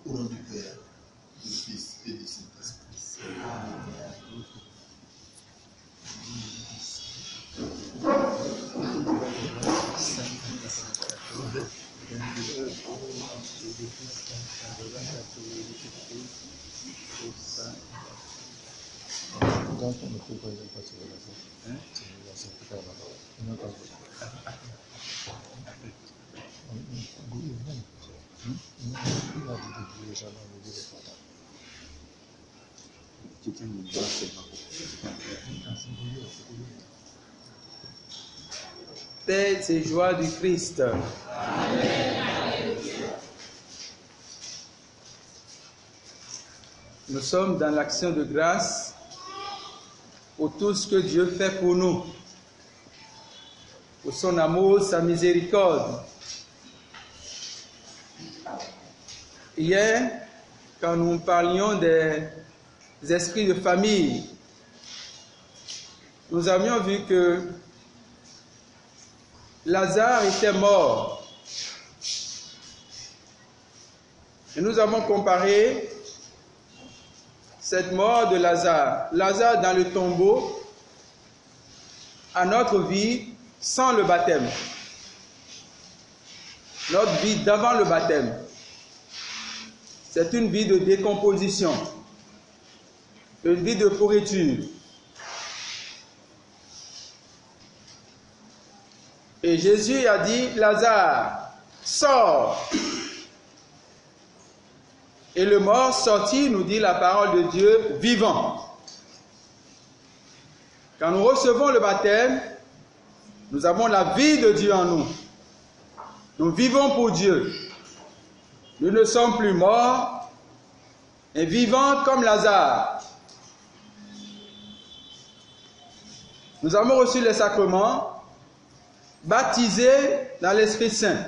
Au nom du Père, du Fils et du Saint-Esprit. Paix et joie du Christ. Nous sommes dans l'action de grâce pour tout ce que Dieu fait pour nous, pour son amour, sa miséricorde. Hier, quand nous parlions des esprits de famille, nous avions vu que Lazare était mort. Et nous avons comparé cette mort de Lazare, Lazare dans le tombeau, à notre vie sans le baptême. Notre vie d'avant le baptême. C'est une vie de décomposition, une vie de pourriture. Et Jésus a dit, Lazare, sors. Et le mort sortit, nous dit la parole de Dieu, vivant. Quand nous recevons le baptême, nous avons la vie de Dieu en nous. Nous vivons pour Dieu. Nous ne sommes plus morts, mais vivants comme Lazare. Nous avons reçu les sacrements, baptisés dans l'Esprit Saint.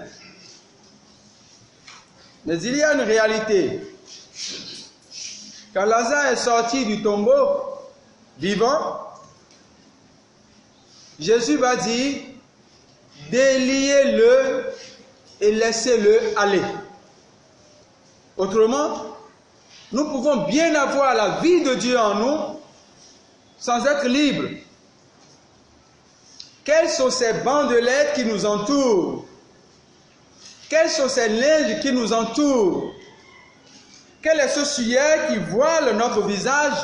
Mais il y a une réalité. Quand Lazare est sorti du tombeau, vivant, Jésus va dire, déliez-le et laissez-le aller. Autrement, nous pouvons bien avoir la vie de Dieu en nous sans être libres. Quelles sont ces bandelettes qui nous entourent? Quels sont ces linges qui nous entourent? Quel est ce sujet qui voile notre visage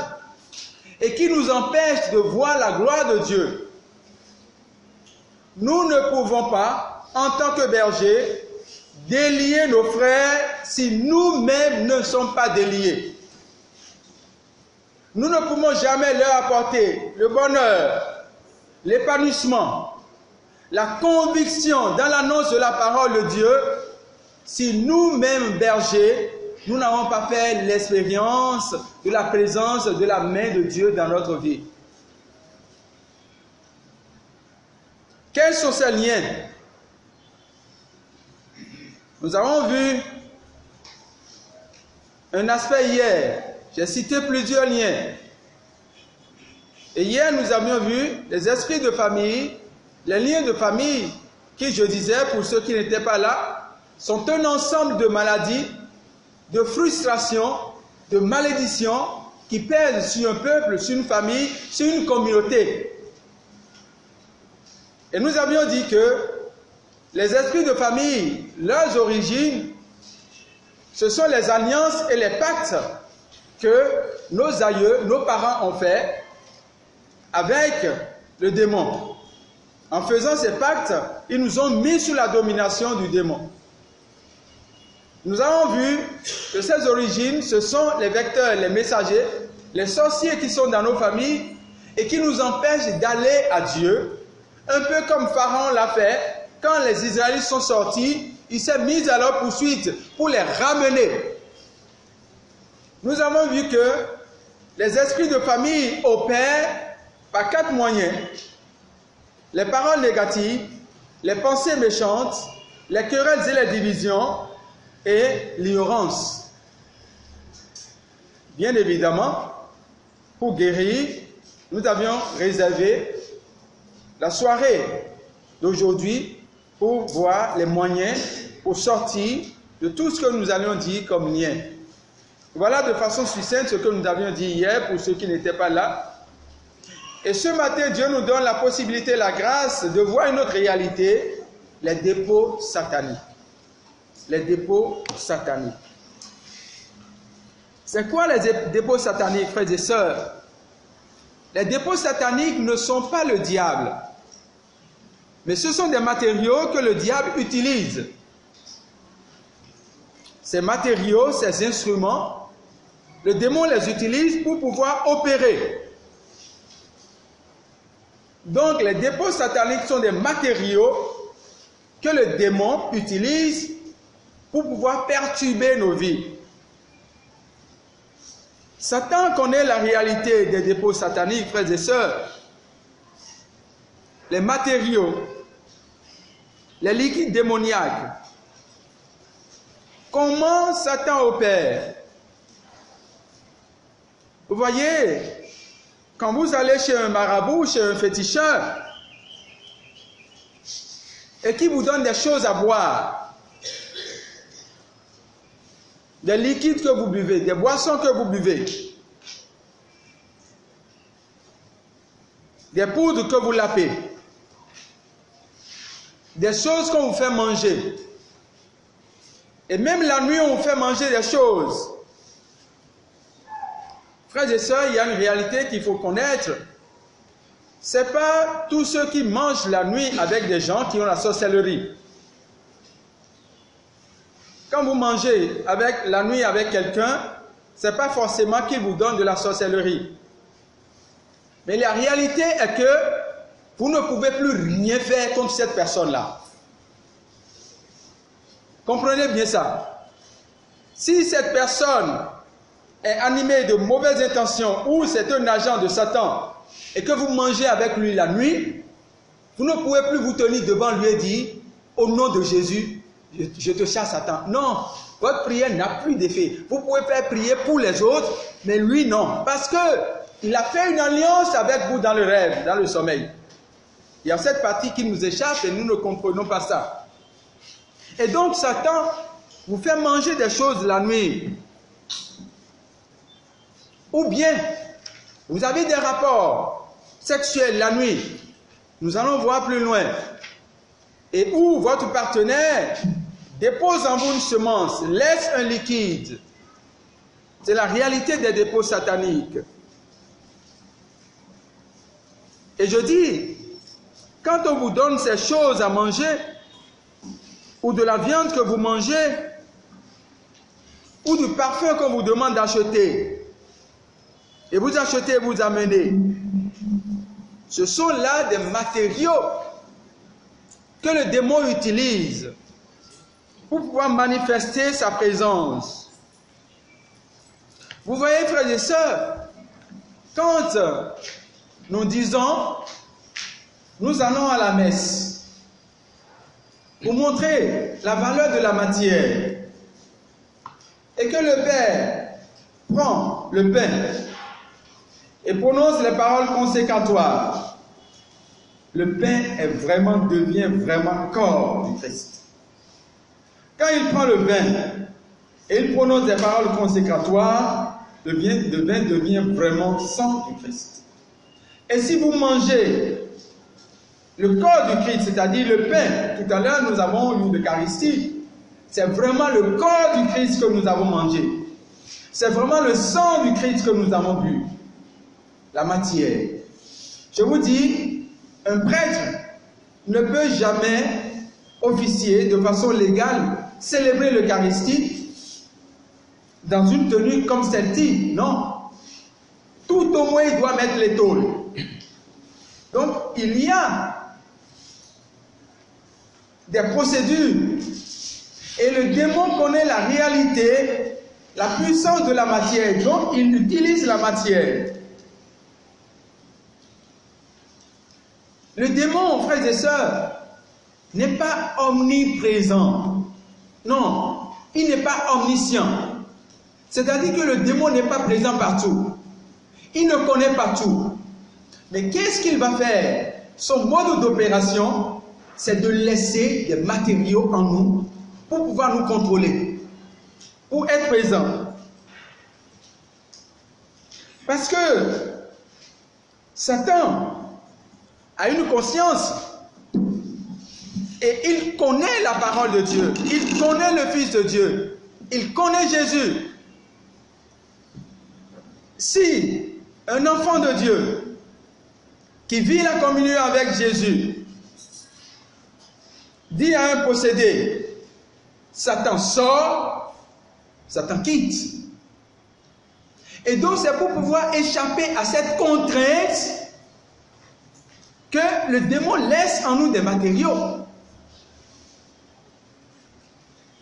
et qui nous empêche de voir la gloire de Dieu? Nous ne pouvons pas, en tant que bergers, délier nos frères si nous-mêmes ne sommes pas déliés. Nous ne pouvons jamais leur apporter le bonheur, l'épanouissement, la conviction dans l'annonce de la parole de Dieu si nous-mêmes, bergers, nous n'avons pas fait l'expérience de la présence de la main de Dieu dans notre vie. Quels sont ces liens? Nous avons vu un aspect hier. J'ai cité plusieurs liens. Et hier, nous avions vu les esprits de famille, les liens de famille, qui, je disais, pour ceux qui n'étaient pas là, sont un ensemble de maladies, de frustrations, de malédictions qui pèsent sur un peuple, sur une famille, sur une communauté. Et nous avions dit que les esprits de famille, leurs origines, ce sont les alliances et les pactes que nos aïeux, nos parents ont fait avec le démon. En faisant ces pactes, ils nous ont mis sous la domination du démon. Nous avons vu que ces origines, ce sont les vecteurs, les messagers, les sorciers qui sont dans nos familles et qui nous empêchent d'aller à Dieu, un peu comme Pharaon l'a fait. Quand les Israélites sont sortis, il s'est mis à leur poursuite pour les ramener. Nous avons vu que les esprits de famille opèrent par 4 moyens. Les paroles négatives, les pensées méchantes, les querelles et les divisions et l'ignorance. Bien évidemment, pour guérir, nous avions réservé la soirée d'aujourd'hui pour voir les moyens pour sortir de tout ce que nous allions dire comme lien. Voilà de façon succincte ce que nous avions dit hier pour ceux qui n'étaient pas là. Et ce matin, Dieu nous donne la possibilité, la grâce de voir une autre réalité, les dépôts sataniques. Les dépôts sataniques. C'est quoi les dépôts sataniques, frères et sœurs? Les dépôts sataniques ne sont pas le diable, mais ce sont des matériaux que le diable utilise. Ces matériaux, ces instruments, le démon les utilise pour pouvoir opérer. Donc les dépôts sataniques sont des matériaux que le démon utilise pour pouvoir perturber nos vies. Satan connaît la réalité des dépôts sataniques, frères et sœurs. Les matériaux, les liquides démoniaques. Comment Satan opère? Vous voyez, quand vous allez chez un marabout, chez un féticheur, et qui vous donne des choses à boire, des liquides que vous buvez, des boissons que vous buvez, des poudres que vous lapez, des choses qu'on vous fait manger, et même la nuit on vous fait manger des choses. Frères et sœurs, il y a une réalité qu'il faut connaître. Ce n'est pas tous ceux qui mangent la nuit avec des gens qui ont la sorcellerie. Quand vous mangez la nuit avec quelqu'un, ce n'est pas forcément qu'il vous donne de la sorcellerie. Mais la réalité est que vous ne pouvez plus rien faire contre cette personne-là. Comprenez bien ça. Si cette personne est animé de mauvaises intentions ou c'est un agent de Satan et que vous mangez avec lui la nuit, vous ne pouvez plus vous tenir devant lui et dire « Au nom de Jésus, je te chasse Satan ». Non, votre prière n'a plus d'effet. Vous pouvez faire prier pour les autres, mais lui non. Parce qu'il a fait une alliance avec vous dans le rêve, dans le sommeil. Il y a cette partie qui nous échappe et nous ne comprenons pas ça. Et donc Satan vous fait manger des choses la nuit. Ou bien, vous avez des rapports sexuels la nuit. Nous allons voir plus loin. Et où votre partenaire dépose en vous une semence, laisse un liquide. C'est la réalité des dépôts sataniques. Et je dis, quand on vous donne ces choses à manger, ou de la viande que vous mangez, ou du parfum qu'on vous demande d'acheter, et vous achetez et vous amenez, ce sont là des matériaux que le démon utilise pour pouvoir manifester sa présence. Vous voyez, frères et sœurs, quand nous disons, nous allons à la messe, pour montrer la valeur de la matière, et que le Père prend le pain et prononce les paroles consécratoires, le pain devient vraiment corps du Christ. Quand il prend le vin et il prononce des paroles consécratoires, le vin devient vraiment sang du Christ. Et si vous mangez le corps du Christ, c'est-à-dire le pain, tout à l'heure nous avons eu l'Eucharistie, c'est vraiment le corps du Christ que nous avons mangé. C'est vraiment le sang du Christ que nous avons bu. La matière. Je vous dis, un prêtre ne peut jamais officier de façon légale célébrer l'Eucharistie dans une tenue comme celle-ci. Non. Tout au moins, il doit mettre les tôles. Donc, il y a des procédures. Et le démon connaît la réalité, la puissance de la matière. Donc, il utilise la matière. Le démon, frères et sœurs, n'est pas omniprésent. Non, il n'est pas omniscient. C'est-à-dire que le démon n'est pas présent partout. Il ne connaît pas tout. Mais qu'est-ce qu'il va faire? Son mode d'opération, c'est de laisser des matériaux en nous pour pouvoir nous contrôler, pour être présent. Parce que Satan a une conscience et il connaît la parole de Dieu, il connaît le Fils de Dieu, il connaît Jésus. Si un enfant de Dieu qui vit la communion avec Jésus dit à un possédé, Satan sort, Satan quitte. Et donc c'est pour pouvoir échapper à cette contrainte que le démon laisse en nous des matériaux.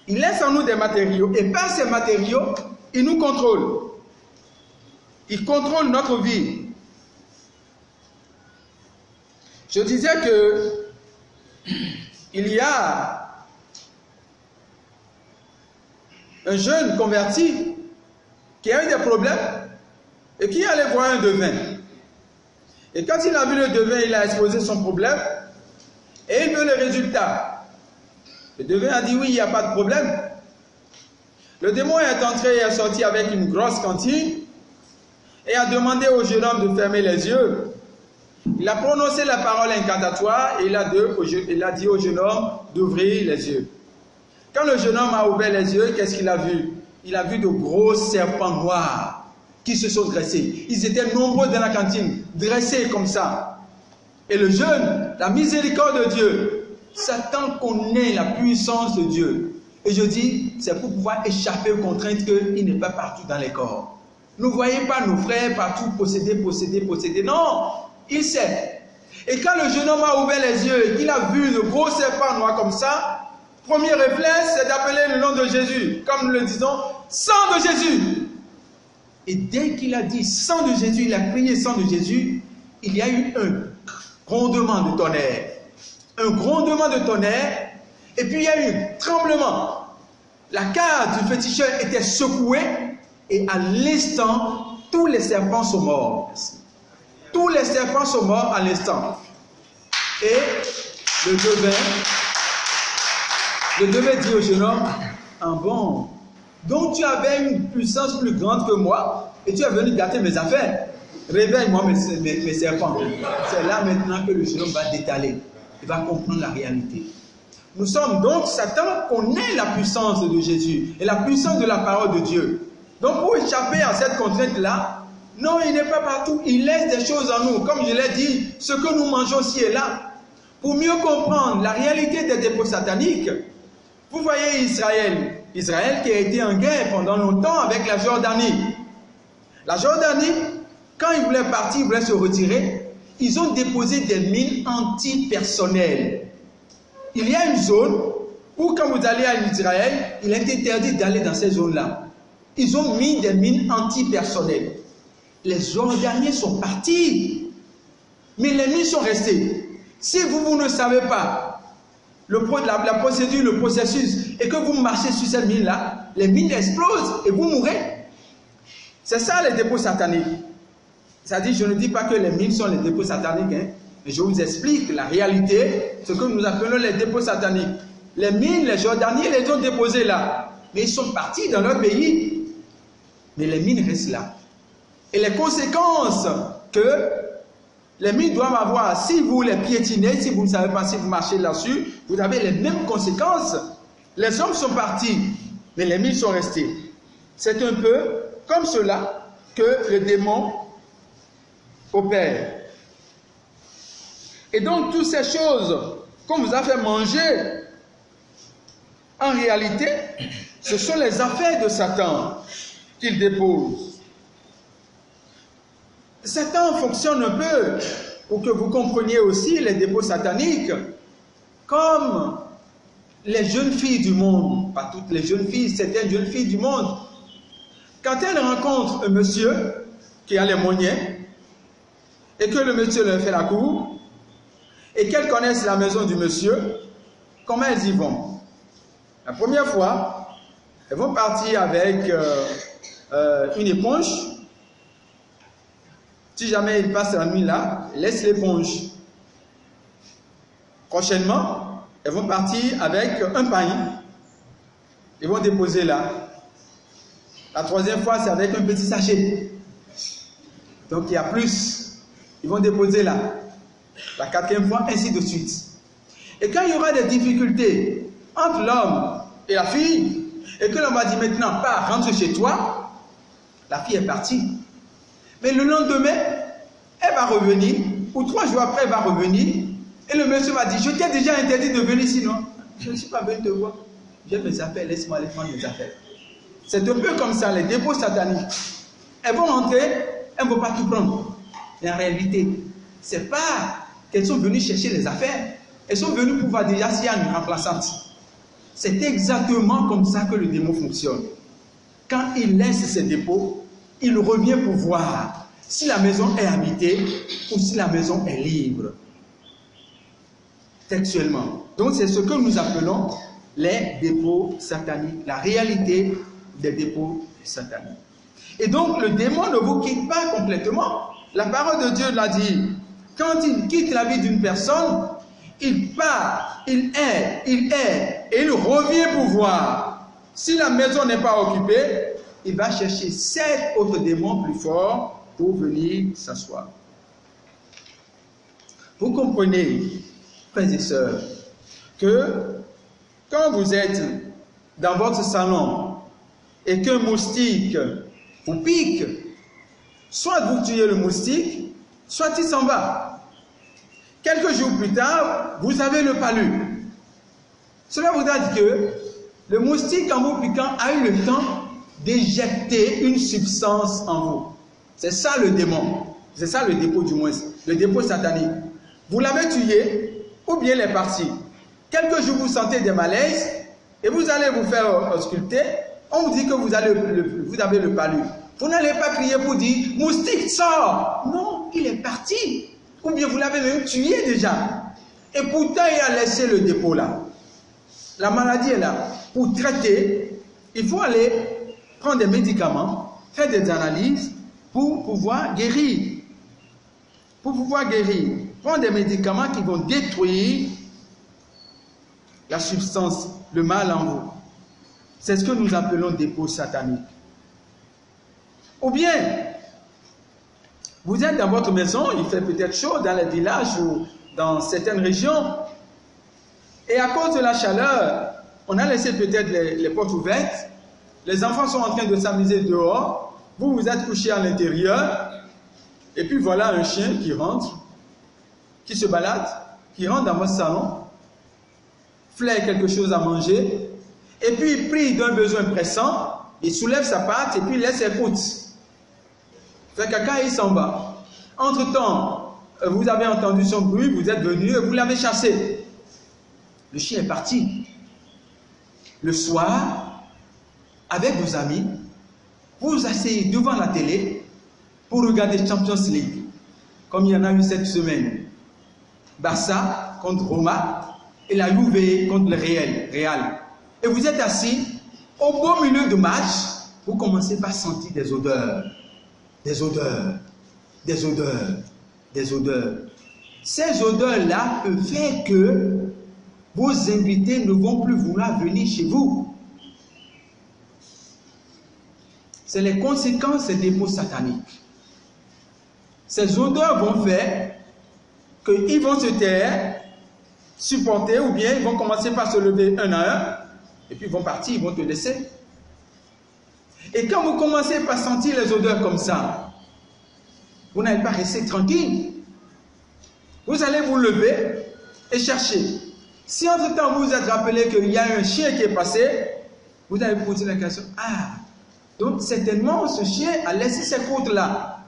Il laisse en nous des matériaux et par ces matériaux, il nous contrôle. Il contrôle notre vie. Je disais que il y a un jeune converti qui a eu des problèmes et qui allait voir un devin. Et quand il a vu le devin, il a exposé son problème et il veut le résultat. Le devin a dit oui, il n'y a pas de problème. Le démon est entré et est sorti avec une grosse cantine et a demandé au jeune homme de fermer les yeux. Il a prononcé la parole incantatoire et il a dit au jeune homme d'ouvrir les yeux. Quand le jeune homme a ouvert les yeux, qu'est-ce qu'il a vu? Il a vu de gros serpents noirs qui se sont dressés. Ils étaient nombreux dans la cantine, dressés comme ça. Et le jeune, la miséricorde de Dieu, Satan connaît la puissance de Dieu. Et je dis, c'est pour pouvoir échapper aux contraintes qu'il n'est pas partout dans les corps. Ne voyez pas nos frères partout posséder. Non, il sait. Et quand le jeune homme a ouvert les yeux et qu'il a vu de gros serpents noirs comme ça, premier réflexe, c'est d'appeler le nom de Jésus. Comme nous le disons, sang de Jésus. Et dès qu'il a dit sang de Jésus, il a crié sang de Jésus, il y a eu un grondement de tonnerre. Un grondement de tonnerre, et puis il y a eu un tremblement. La cage du féticheur était secouée, et à l'instant, tous les serpents sont morts. Tous les serpents sont morts à l'instant. Et le devin dit au jeune homme, ah bon, donc tu avais une puissance plus grande que moi et tu es venu gâter mes affaires. Réveille-moi mes serpents. C'est là maintenant que le jeune homme va détaler. Il va comprendre la réalité. Nous sommes donc, Satan connaît la puissance de Jésus et la puissance de la parole de Dieu. Donc pour échapper à cette contrainte-là, non, il n'est pas partout. Il laisse des choses en nous. Comme je l'ai dit, ce que nous mangeons ci et là. Pour mieux comprendre la réalité des dépôts sataniques, vous voyez Israël qui a été en guerre pendant longtemps avec la Jordanie. La Jordanie, quand ils voulaient partir, ils voulaient se retirer, ils ont déposé des mines antipersonnelles. Il y a une zone où quand vous allez en Israël, il est interdit d'aller dans ces zones-là. Ils ont mis des mines antipersonnelles. Les Jordaniens sont partis, mais les mines sont restées. Si vous ne savez pas la procédure, le processus, et que vous marchez sur cette mine-là, les mines explosent et vous mourrez. C'est ça les dépôts sataniques. C'est-à-dire, je ne dis pas que les mines sont les dépôts sataniques, hein, mais je vous explique la réalité, ce que nous appelons les dépôts sataniques. Les mines, les Jordaniens les ont déposés là, mais ils sont partis dans leur pays. Mais les mines restent là. Et les conséquences que les mines doivent avoir, si vous les piétinez, si vous ne savez pas si vous marchez là-dessus, vous avez les mêmes conséquences. Les hommes sont partis, mais les mines sont restées. C'est un peu comme cela que le démon opère. Et donc, toutes ces choses qu'on vous a fait manger, En réalité, ce sont les affaires de Satan qu'il dépose. Satan fonctionne un peu, pour que vous compreniez aussi les dépôts sataniques, comme les jeunes filles du monde, pas toutes les jeunes filles, certaines jeunes filles du monde. Quand elles rencontrent un monsieur qui a les moyens, et que le monsieur leur fait la cour, et qu'elles connaissent la maison du monsieur, comment elles y vont? La première fois, elles vont partir avec une éponge. Si jamais ils passent la nuit là, ils laissent l'éponge. Prochainement, elles vont partir avec un pain. Ils vont déposer là. La troisième fois, c'est avec un petit sachet. Donc il y a plus. Ils vont déposer là. La quatrième fois, ainsi de suite. Et quand il y aura des difficultés entre l'homme et la fille, et que l'homme va dire maintenant, pars, rentre chez toi, la fille est partie. Mais le lendemain, elle va revenir, ou 3 jours après, elle va revenir, et le monsieur va dire, je t'ai déjà interdit de venir sinon. Je ne suis pas venu te voir. J'ai mes affaires, laisse-moi aller prendre mes affaires. C'est un peu comme ça, les dépôts sataniques. Elles vont rentrer, elles ne vont pas tout prendre. Mais en réalité, ce n'est pas qu'elles sont venues chercher les affaires. Elles sont venues pour voir déjà s'il y a une remplaçante. C'est exactement comme ça que le démon fonctionne. Quand il laisse ses dépôts, il revient pour voir si la maison est habitée ou si la maison est libre. Textuellement. Donc c'est ce que nous appelons les dépôts sataniques, la réalité des dépôts sataniques. Et donc le démon ne vous quitte pas complètement. La parole de Dieu l'a dit. Quand il quitte la vie d'une personne, il part, il est, et il revient pour voir. Si la maison n'est pas occupée, il va chercher 7 autres démons plus forts pour venir s'asseoir. Vous comprenez, frères et sœurs, que quand vous êtes dans votre salon et qu'un moustique vous pique, soit vous tuez le moustique, soit il s'en va. Quelques jours plus tard, vous avez le palu. Cela voudra dire que le moustique, en vous piquant, a eu le temps d'éjecter une substance en vous. C'est ça le démon. C'est ça le dépôt du moins. Le dépôt satanique. Vous l'avez tué, ou bien il est parti. Quelques jours, vous sentez des malaises, et vous allez vous faire ausculter. On vous dit que vous avez le palu. Vous n'allez pas crier pour dire « Moustique, sors !» Non, il est parti. Ou bien vous l'avez même tué déjà. Et pourtant, il a laissé le dépôt là. La maladie est là. Pour traiter, il faut aller prendre des médicaments, faire des analyses pour pouvoir guérir. Pour pouvoir guérir. Prendre des médicaments qui vont détruire la substance, le mal en vous. C'est ce que nous appelons dépôt satanique. Ou bien, vous êtes dans votre maison, il fait peut-être chaud dans les villages ou dans certaines régions, et à cause de la chaleur, on a laissé peut-être les portes ouvertes, les enfants sont en train de s'amuser dehors, vous vous êtes couché à l'intérieur, et puis voilà un chien qui rentre, qui se balade, qui rentre dans votre salon, flaire quelque chose à manger, et puis il prie d'un besoin pressant, il soulève sa patte et puis il laisse ses poutres. Fait caca et il s'en va. Entre-temps, vous avez entendu son bruit, vous êtes venu et vous l'avez chassé. Le chien est parti. Le soir, avec vos amis, vous vous asseyez devant la télé pour regarder Champions League, comme il y en a eu cette semaine. Barça contre Roma et la Juve contre le Real. Et vous êtes assis, au beau milieu de match, vous commencez par sentir des odeurs. Des odeurs, des odeurs, des odeurs. Ces odeurs-là peuvent faire que vos invités ne vont plus vouloir venir chez vous. C'est les conséquences des dépôts sataniques. Ces odeurs vont faire qu'ils vont se taire, supporter, ou bien ils vont commencer par se lever un à un, et puis ils vont partir, ils vont te laisser. Et quand vous commencez par sentir les odeurs comme ça, vous n'allez pas rester tranquille. Vous allez vous lever et chercher. Si entre-temps vous vous êtes rappelé qu'il y a un chien qui est passé, vous allez vous poser la question, ah, donc certainement ce chien a laissé ses croûtes là.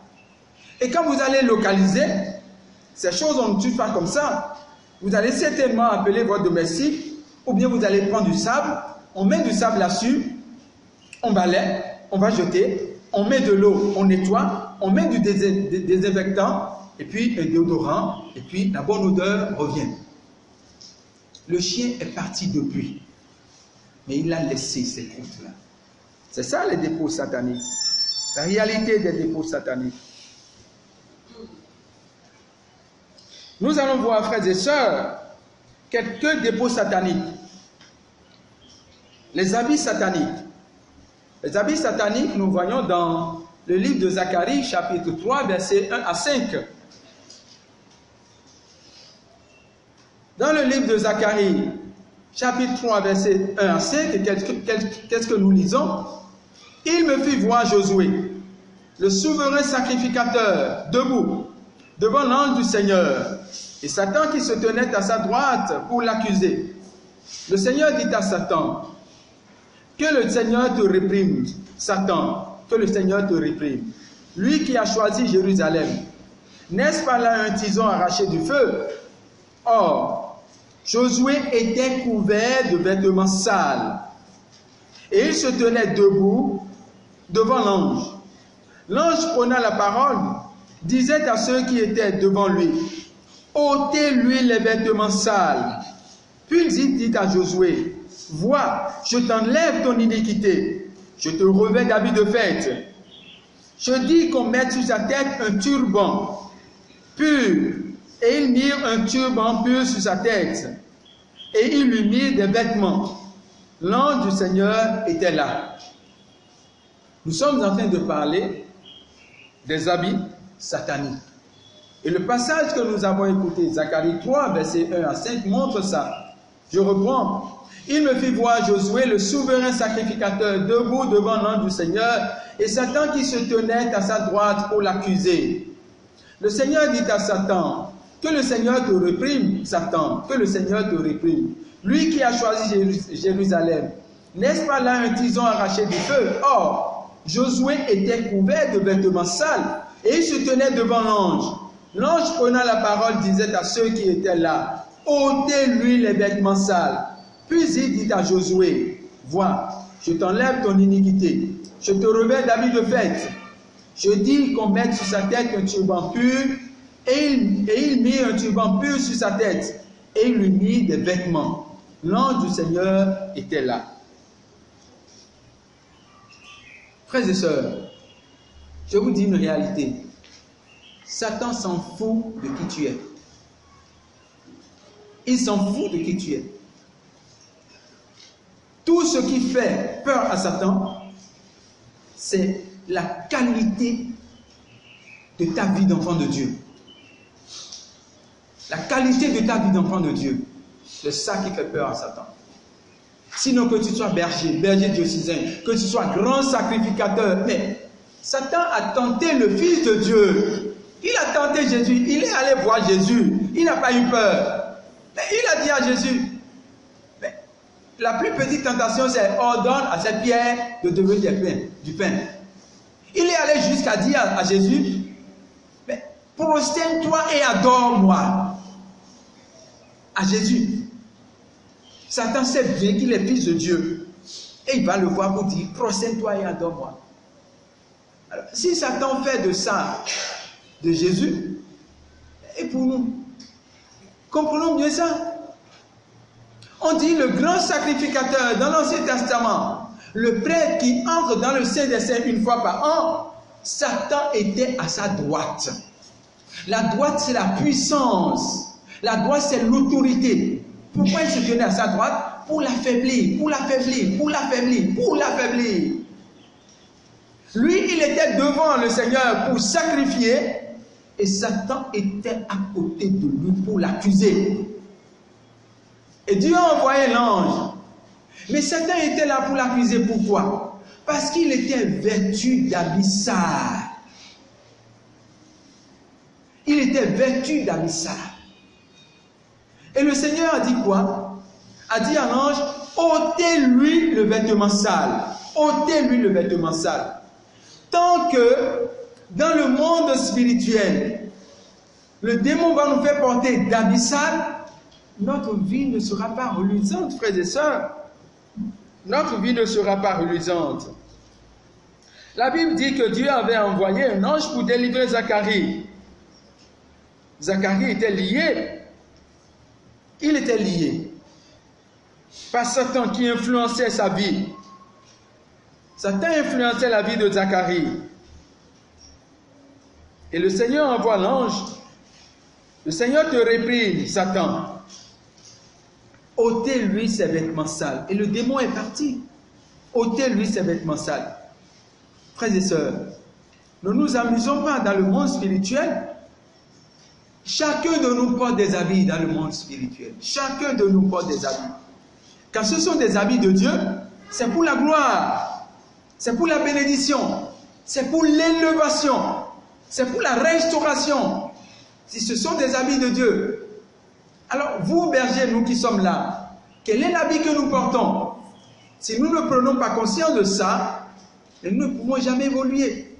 Et quand vous allez localiser, ces choses on ne tue pas comme ça. Vous allez certainement appeler votre domestique, ou bien vous allez prendre du sable, on met du sable là-dessus, on balaie, on va jeter, on met de l'eau, on nettoie, on met du désinfectant, et puis un déodorant, et puis la bonne odeur revient. Le chien est parti depuis, mais il a laissé ces croûtes-là. C'est ça les dépôts sataniques. La réalité des dépôts sataniques. Nous allons voir, frères et sœurs, quelques dépôts sataniques. Les habits sataniques. Les habits sataniques, nous voyons dans le livre de Zacharie, chapitre 3, versets 1 à 5. Dans le livre de Zacharie, chapitre 3, versets 1 à 5, qu'est-ce que nous lisons? Il me fit voir Josué, le souverain sacrificateur, debout, devant l'ange du Seigneur, et Satan qui se tenait à sa droite pour l'accuser. Le Seigneur dit à Satan, que le Seigneur te réprime, Satan, que le Seigneur te réprime. Lui qui a choisi Jérusalem, n'est-ce pas là un tison arraché du feu? Or, Josué était couvert de vêtements sales, et il se tenait debout devant l'ange. L'ange prenant la parole, disait à ceux qui étaient devant lui, ôtez-lui les vêtements sales. Puis il dit à Josué, vois, je t'enlève ton iniquité, je te revêts d'habits de fête. Je dis qu'on mette sur sa tête un turban pur, et ils mirent un turban pur sur sa tête, et ils lui mirent des vêtements. L'ange du Seigneur était là. Nous sommes en train de parler des habits sataniques. Et le passage que nous avons écouté, Zacharie 3, versets 1 à 5, montre ça. Je reprends. Il me fit voir Josué, le souverain sacrificateur, debout devant l'ange du Seigneur, et Satan qui se tenait à sa droite pour l'accuser. Le Seigneur dit à Satan, que le Seigneur te réprime, Satan, que le Seigneur te réprime. Lui qui a choisi Jérusalem, n'est-ce pas là un tison arraché du feu? Or, Josué était couvert de vêtements sales, et il se tenait devant l'ange. L'ange prenant la parole disait à ceux qui étaient là, ôtez-lui les vêtements sales. Puis il dit à Josué, vois, je t'enlève ton iniquité, je te revêts d'habits de fête. Je dis qu'on mette sur sa tête un turban pur, et il mit un turban pur sur sa tête, et il lui mit des vêtements. L'ange du Seigneur était là. Frères et sœurs, je vous dis une réalité. Satan s'en fout de qui tu es. Il s'en fout de qui tu es. Tout ce qui fait peur à Satan, c'est la qualité de ta vie d'enfant de Dieu. La qualité de ta vie d'enfant de Dieu, c'est ça qui fait peur à Satan. Sinon que tu sois berger diocésain, que tu sois grand sacrificateur, mais Satan a tenté le Fils de Dieu. Il a tenté Jésus, il est allé voir Jésus, il n'a pas eu peur. Mais il a dit à Jésus, mais la plus petite tentation, c'est ordonne à cette pierre de devenir du pain. Il est allé jusqu'à dire à Jésus, mais prosterne-toi et adore-moi. À Jésus. Satan sait bien qu'il est fils de Dieu. Et il va le voir pour dire, prosterne-toi et adore-moi. Alors, si Satan fait de ça, de Jésus, et pour nous, comprenons bien ça. On dit le grand sacrificateur dans l'Ancien Testament, le prêtre qui entre dans le Saint des Saints une fois par an, Satan était à sa droite. La droite, c'est la puissance. La droite, c'est l'autorité. Pourquoi il se tenait à sa droite? Pour l'affaiblir, pour l'affaiblir, pour l'affaiblir, pour l'affaiblir. Lui, il était devant le Seigneur pour sacrifier, et Satan était à côté de lui pour l'accuser. Et Dieu a envoyé l'ange. Mais Satan était là pour l'accuser. Pourquoi? Parce qu'il était vêtu d'habits sales. Il était vêtu d'habits sales. Et le Seigneur a dit quoi? A dit à l'ange, ôtez-lui le vêtement sale. Ôtez-lui le vêtement sale. Tant que dans le monde spirituel, le démon va nous faire porter d'habits sales, notre vie ne sera pas reluisante, frères et sœurs. Notre vie ne sera pas reluisante. La Bible dit que Dieu avait envoyé un ange pour délivrer Zacharie. Zacharie était lié. Il était lié par Satan qui influençait sa vie. Satan influençait la vie de Zacharie. Et le Seigneur envoie l'ange. Le Seigneur te réprime, Satan. Ôtez-lui ses vêtements sales. Et le démon est parti. Ôtez-lui ses vêtements sales. Frères et sœurs, ne nous amusons pas dans le monde spirituel. Chacun de nous porte des habits dans le monde spirituel. Chacun de nous porte des habits. Quand ce sont des habits de Dieu, c'est pour la gloire. C'est pour la bénédiction. C'est pour l'élévation. C'est pour la restauration. Si ce sont des habits de Dieu. Alors, vous, bergers, nous qui sommes là, quel est l'habit que nous portons? Si nous ne prenons pas conscience de ça, nous ne pouvons jamais évoluer.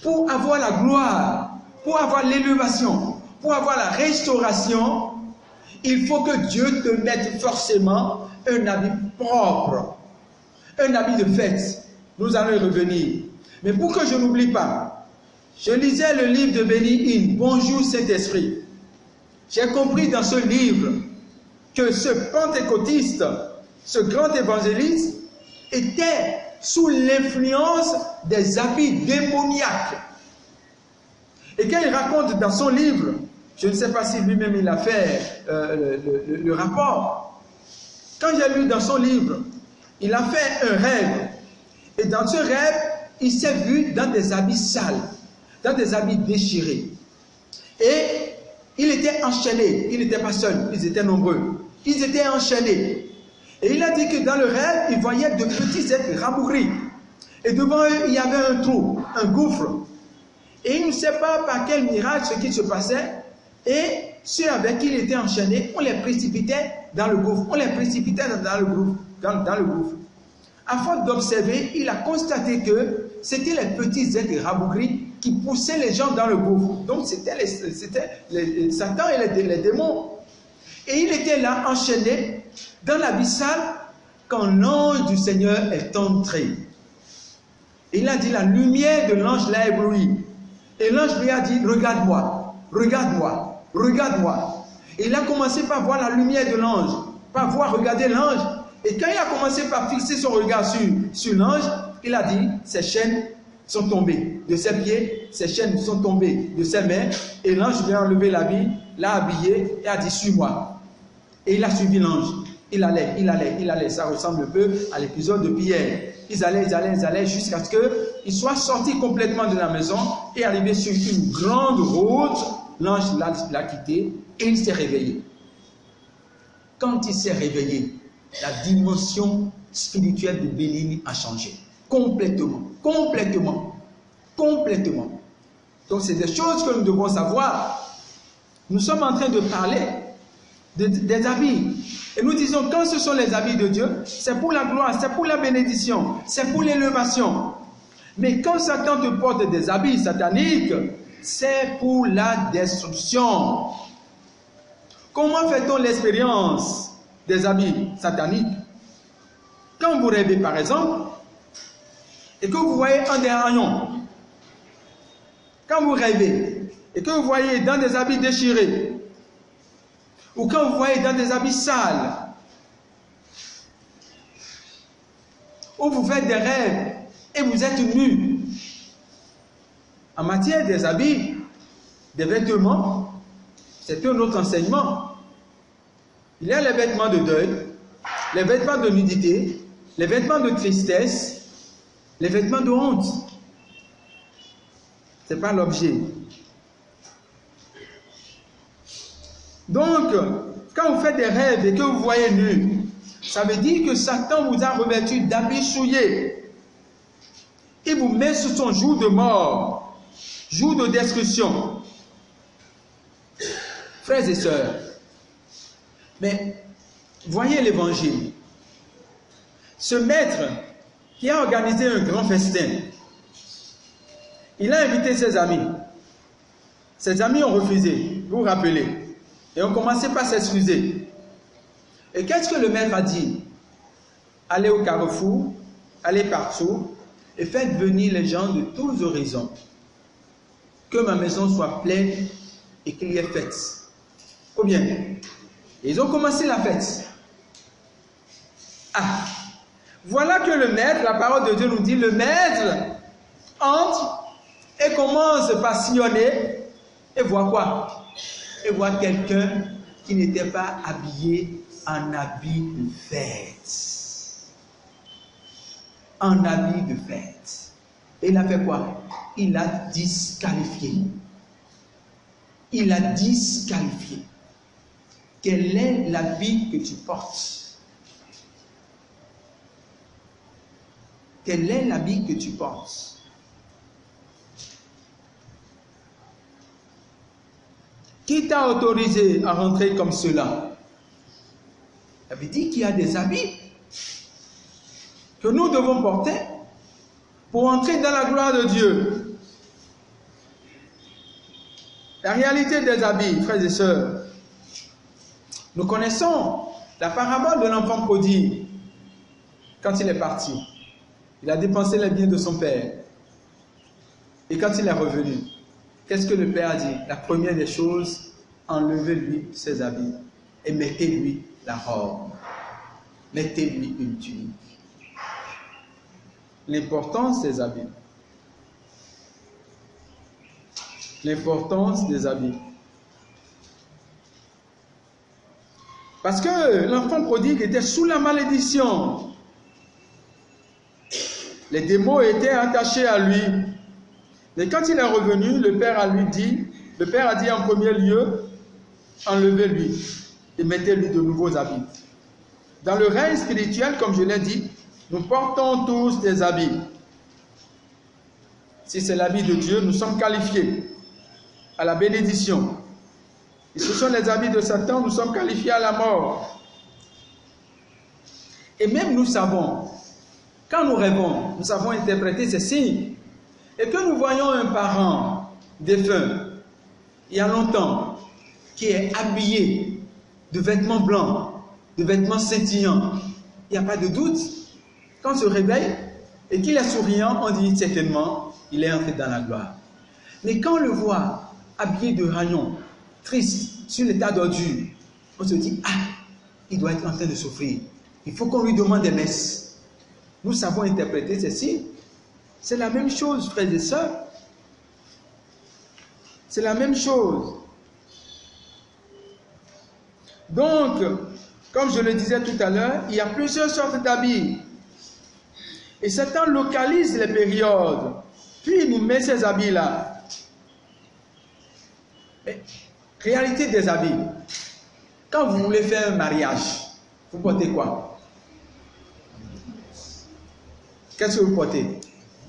Pour avoir la gloire, pour avoir l'élévation, pour avoir la restauration, il faut que Dieu te mette forcément un habit propre, un habit de fête. Nous allons y revenir. Mais pour que je n'oublie pas, je lisais le livre de Benny Hinn, Bonjour Saint-Esprit. J'ai compris dans ce livre que ce pentecôtiste, ce grand évangéliste, était sous l'influence des habits démoniaques. Et quand il raconte dans son livre, je ne sais pas si lui-même il a fait le rapport, quand j'ai lu dans son livre, il a fait un rêve. Et dans ce rêve, il s'est vu dans des habits sales, dans des habits déchirés. Et il était enchaîné, il n'était pas seul, ils étaient nombreux. Ils étaient enchaînés. Et il a dit que dans le rêve, il voyait de petits êtres rabougris. Et devant eux, il y avait un trou, un gouffre. Et il ne sait pas par quel miracle ce qui se passait. Et ceux avec qui il était enchaîné, on les précipitait dans le gouffre. On les précipitait dans le gouffre. Dans le gouffre. À force d'observer, il a constaté que c'était les petits êtres rabougris qui poussaient les gens dans le gouffre. Donc c'était Satan et les démons. Et il était là, enchaîné, dans l'abyssal, quand l'ange du Seigneur est entré. Et il a dit, la lumière de l'ange l'a ébloui. Et l'ange lui a dit, regarde-moi, regarde-moi, regarde-moi. Et il a commencé par voir la lumière de l'ange, par regarder l'ange. Et quand il a commencé par fixer son regard sur l'ange, il a dit, ses chaînes sont tombées de ses pieds, ses chaînes sont tombées de ses mains. Et l'ange lui a enlevé l'habit, l'a habillé et a dit, suis-moi. Et il a suivi l'ange. Il allait. Ça ressemble un peu à l'épisode de Pierre. Ils allaient jusqu'à ce qu'ils soient sortis complètement de la maison et arrivés sur une grande route. L'ange l'a quitté et il s'est réveillé. Quand il s'est réveillé, la dimension spirituelle de Béline a changé. Complètement. Donc c'est des choses que nous devons savoir. Nous sommes en train de parler des habits. Et nous disons, quand ce sont les habits de Dieu, c'est pour la gloire, c'est pour la bénédiction, c'est pour l'élévation. Mais quand Satan te porte des habits sataniques, c'est pour la destruction. Comment fait-on l'expérience des habits sataniques? Quand vous rêvez par exemple, et que vous voyez un déraillon, quand vous rêvez, et que vous voyez dans des habits déchirés, ou quand vous voyez dans des habits sales, ou vous faites des rêves et vous êtes nus. En matière des habits, des vêtements, c'est un autre enseignement. Il y a les vêtements de deuil, les vêtements de nudité, les vêtements de tristesse, les vêtements de honte. Ce n'est pas l'objet. Donc, quand vous faites des rêves et que vous voyez nu, ça veut dire que Satan vous a revêtu d'habits souillés. Il vous met sous son joug de mort, joug de destruction. Frères et sœurs, Mais voyez l'évangile. Ce maître qui a organisé un grand festin, il a invité ses amis. Ses amis ont refusé, vous vous rappelez, et ont commencé par s'excuser. Et qu'est-ce que le maître a dit? Allez au carrefour, allez partout, et faites venir les gens de tous horizons. Que ma maison soit pleine et qu'il y ait fête. Ou bien, ils ont commencé la fête. Ah, voilà que le maître, la parole de Dieu nous dit, le maître entre et commence par sillonner et voit quoi? Et voit quelqu'un qui n'était pas habillé en habit de fête. En habit de fête. Et il a fait quoi? Il a disqualifié. Il a disqualifié. Quel est l'habit que tu portes? Quel est l'habit que tu portes? Qui t'a autorisé à rentrer comme cela? Ça veut dire qu'il y a des habits que nous devons porter pour entrer dans la gloire de Dieu. La réalité des habits, frères et sœurs, nous connaissons la parabole de l'enfant prodigue. Quand il est parti, il a dépensé les biens de son père. Et quand il est revenu, qu'est-ce que le père a dit? La première des choses, enlevez-lui ses habits et mettez-lui la robe. Mettez-lui une tunique. L'importance des habits. L'importance des habits. Parce que l'enfant prodigue était sous la malédiction. Les démons étaient attachés à lui. Mais quand il est revenu, le père a dit en premier lieu, enlevez-lui et mettez-lui de nouveaux habits. Dans le règne spirituel, comme je l'ai dit, nous portons tous des habits. Si c'est l'habit de Dieu, nous sommes qualifiés à la bénédiction. Et ce sont les habits de Satan, nous sommes qualifiés à la mort. Et même nous savons, quand nous rêvons, nous savons interpréter ces signes. Et que nous voyons un parent défunt, il y a longtemps, qui est habillé de vêtements blancs, de vêtements scintillants, il n'y a pas de doute. Quand on se réveille et qu'il est souriant, on dit certainement, il est entré dans la gloire. Mais quand on le voit habillé de rayons, triste, sur l'état d'ordure, on se dit, ah, il doit être en train de souffrir. Il faut qu'on lui demande des messes. Nous savons interpréter ceci. C'est la même chose, frères et sœurs. C'est la même chose. Donc, comme je le disais tout à l'heure, il y a plusieurs sortes d'habits. Et Satan localise les périodes. Puis il nous met ces habits-là. Mais, réalité des habits. Quand vous voulez faire un mariage, vous portez quoi? Qu'est-ce que vous portez?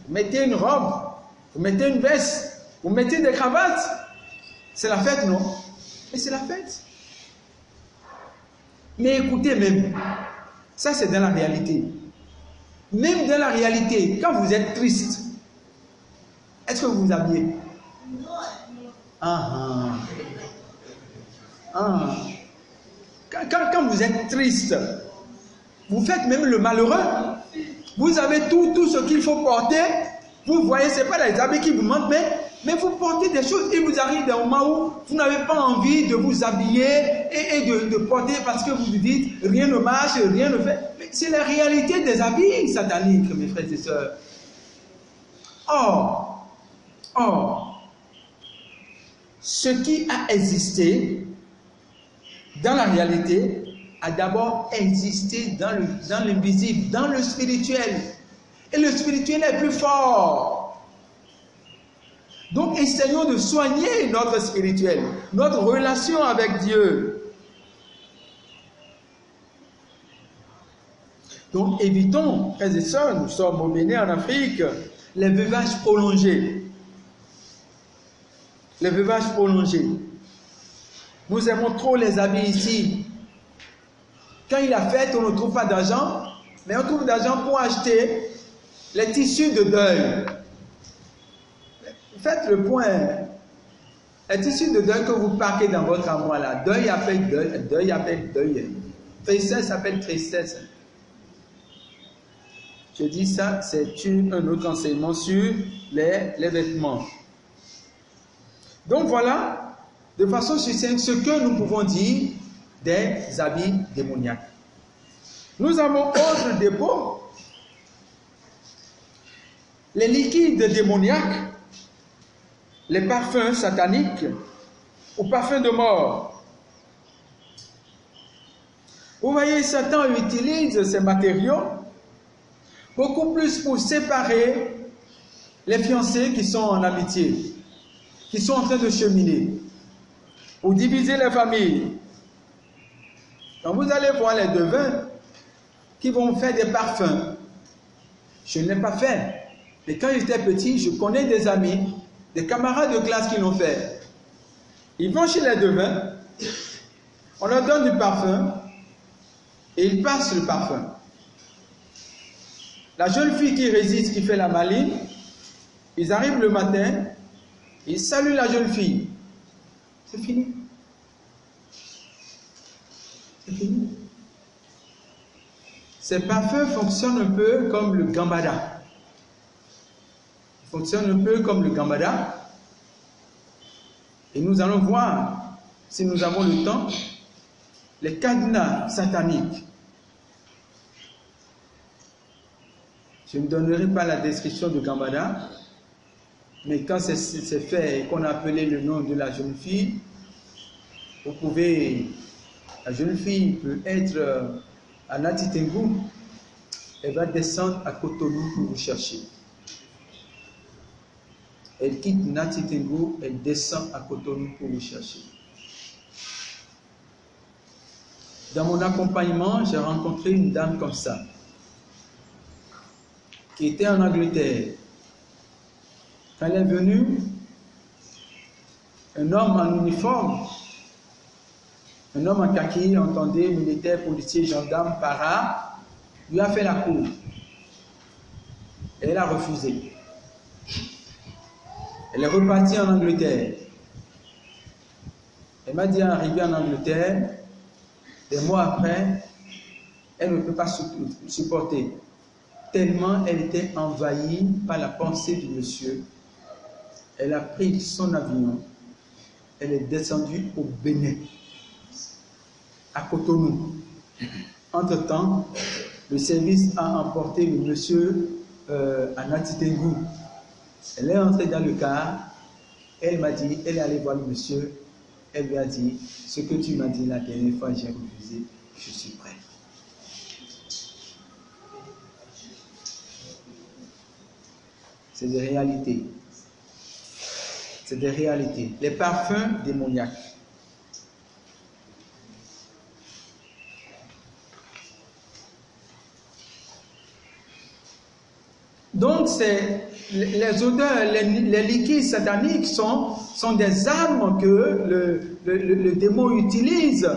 Vous mettez une robe, vous mettez une veste, vous mettez des cravates. C'est la fête, non? Mais c'est la fête. Mais écoutez même, ça c'est dans la réalité. Même dans la réalité, quand vous êtes triste, est-ce que vous vous habillez? Quand vous êtes triste, vous faites même le malheureux. Vous avez tout ce qu'il faut porter. Vous voyez, ce n'est pas les habits qui vous manquent, mais vous portez des choses. Il vous arrive des moments où vous n'avez pas envie de vous habiller et de porter parce que vous vous dites rien ne marche, rien ne fait. Mais c'est la réalité des habits sataniques, mes frères et sœurs. Or, ce qui a existé dans la réalité a d'abord existé dans l'invisible, dans le spirituel. Et le spirituel est plus fort. Donc, essayons de soigner notre spirituel, notre relation avec Dieu. Donc, évitons, frères et sœurs, nous sommes au Bénin, en Afrique, les veuvages prolongés. Les veuvages prolongés. Nous aimons trop les habits ici. Quand il a fait, on ne trouve pas d'argent, mais on trouve d'argent pour acheter les tissus de deuil. Faites le point. Les tissus de deuil que vous parquez dans votre armoire là, deuil appelle deuil, deuil appelle deuil. Tristesse appelle tristesse. Je dis ça, c'est un autre enseignement sur les vêtements. Donc voilà, de façon succincte, ce que nous pouvons dire des habits démoniaques. Nous avons autre dépôt, les liquides démoniaques, les parfums sataniques ou parfums de mort. Vous voyez, Satan utilise ces matériaux beaucoup plus pour séparer les fiancés qui sont en amitié, qui sont en train de cheminer, pour diviser les familles. Quand vous allez voir les devins qui vont faire des parfums, je ne l'ai pas fait, mais quand j'étais petit, je connais des amis, des camarades de classe qui l'ont fait. Ils vont chez les devins, on leur donne du parfum, et ils passent le parfum. La jeune fille qui résiste, qui fait la maligne, ils arrivent le matin, ils saluent la jeune fille. C'est fini. C'est fini. Ces parfums fonctionnent un peu comme le gambada. Ils fonctionnent un peu comme le gambada. Et nous allons voir, si nous avons le temps, les cadenas sataniques. Je ne donnerai pas la description de gambada, mais quand c'est fait et qu'on a appelé le nom de la jeune fille, vous pouvez, la jeune fille peut être à Nati Tengu, elle va descendre à Cotonou pour vous chercher. Elle quitte Nati Tengu, elle descend à Cotonou pour vous chercher. Dans mon accompagnement, j'ai rencontré une dame comme ça, qui était en Angleterre. Quand elle est venue, un homme en uniforme, un homme en kaki, entendez, militaire, policier, gendarme, para, lui a fait la cour. Et elle a refusé. Elle est repartie en Angleterre. Elle m'a dit, arrivée en Angleterre, des mois après, elle ne peut pas supporter. Tellement elle était envahie par la pensée du monsieur. Elle a pris son avion. Elle est descendue au Bénin, à Cotonou. Entre-temps, le service a emporté le monsieur à Nati Tengu. Elle est entrée dans le car. Elle m'a dit, elle est allée voir le monsieur. Elle lui a dit, ce que tu m'as dit la dernière fois, j'ai refusé, je suis prêt. C'est des réalités. C'est des réalités. Les parfums démoniaques. Donc, les odeurs, les liquides sataniques sont des armes que le démon utilise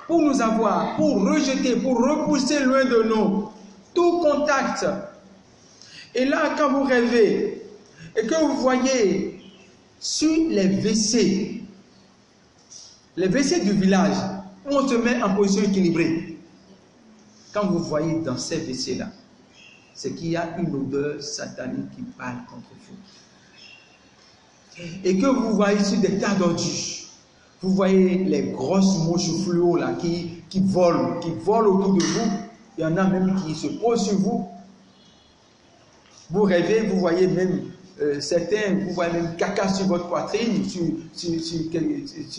pour nous avoir, pour rejeter, pour repousser loin de nous tout contact. Et là, quand vous rêvez et que vous voyez sur les WC du village, où on se met en position équilibrée, quand vous voyez dans ces WC-là, c'est qu'il y a une odeur satanique qui parle contre vous. Et que vous voyez sur des tas d'ordures, vous voyez les grosses mouches fluo là qui volent autour de vous. Il y en a même qui se posent sur vous. Vous rêvez, vous voyez même certains, vous voyez même caca sur votre poitrine, sur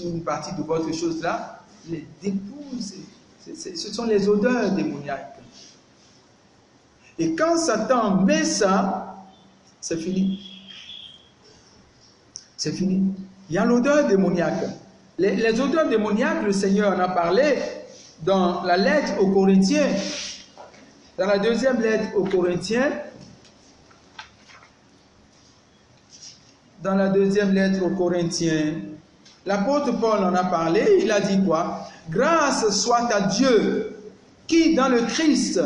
une partie de votre chose là. Les dépouilles, ce sont les odeurs démoniaques. Et quand Satan met ça, c'est fini. C'est fini. Il y a l'odeur démoniaque. Les odeurs démoniaques, le Seigneur en a parlé dans la lettre aux Corinthiens. Dans la deuxième lettre aux Corinthiens, l'apôtre Paul en a parlé, il a dit quoi? Grâce soit à Dieu, qui dans le Christ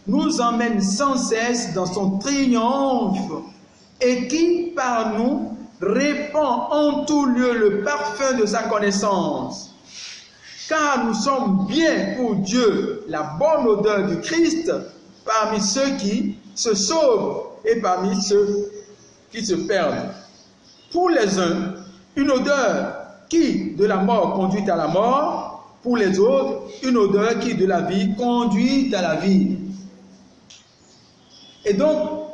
nous emmène sans cesse dans son triomphe et qui par nous répand en tout lieu le parfum de sa connaissance. Car nous sommes bien pour Dieu la bonne odeur du Christ parmi ceux qui se sauvent et parmi ceux qui se perdent. Pour les uns, une odeur qui de la mort conduit à la mort, pour les autres, une odeur qui de la vie conduit à la vie. Et donc,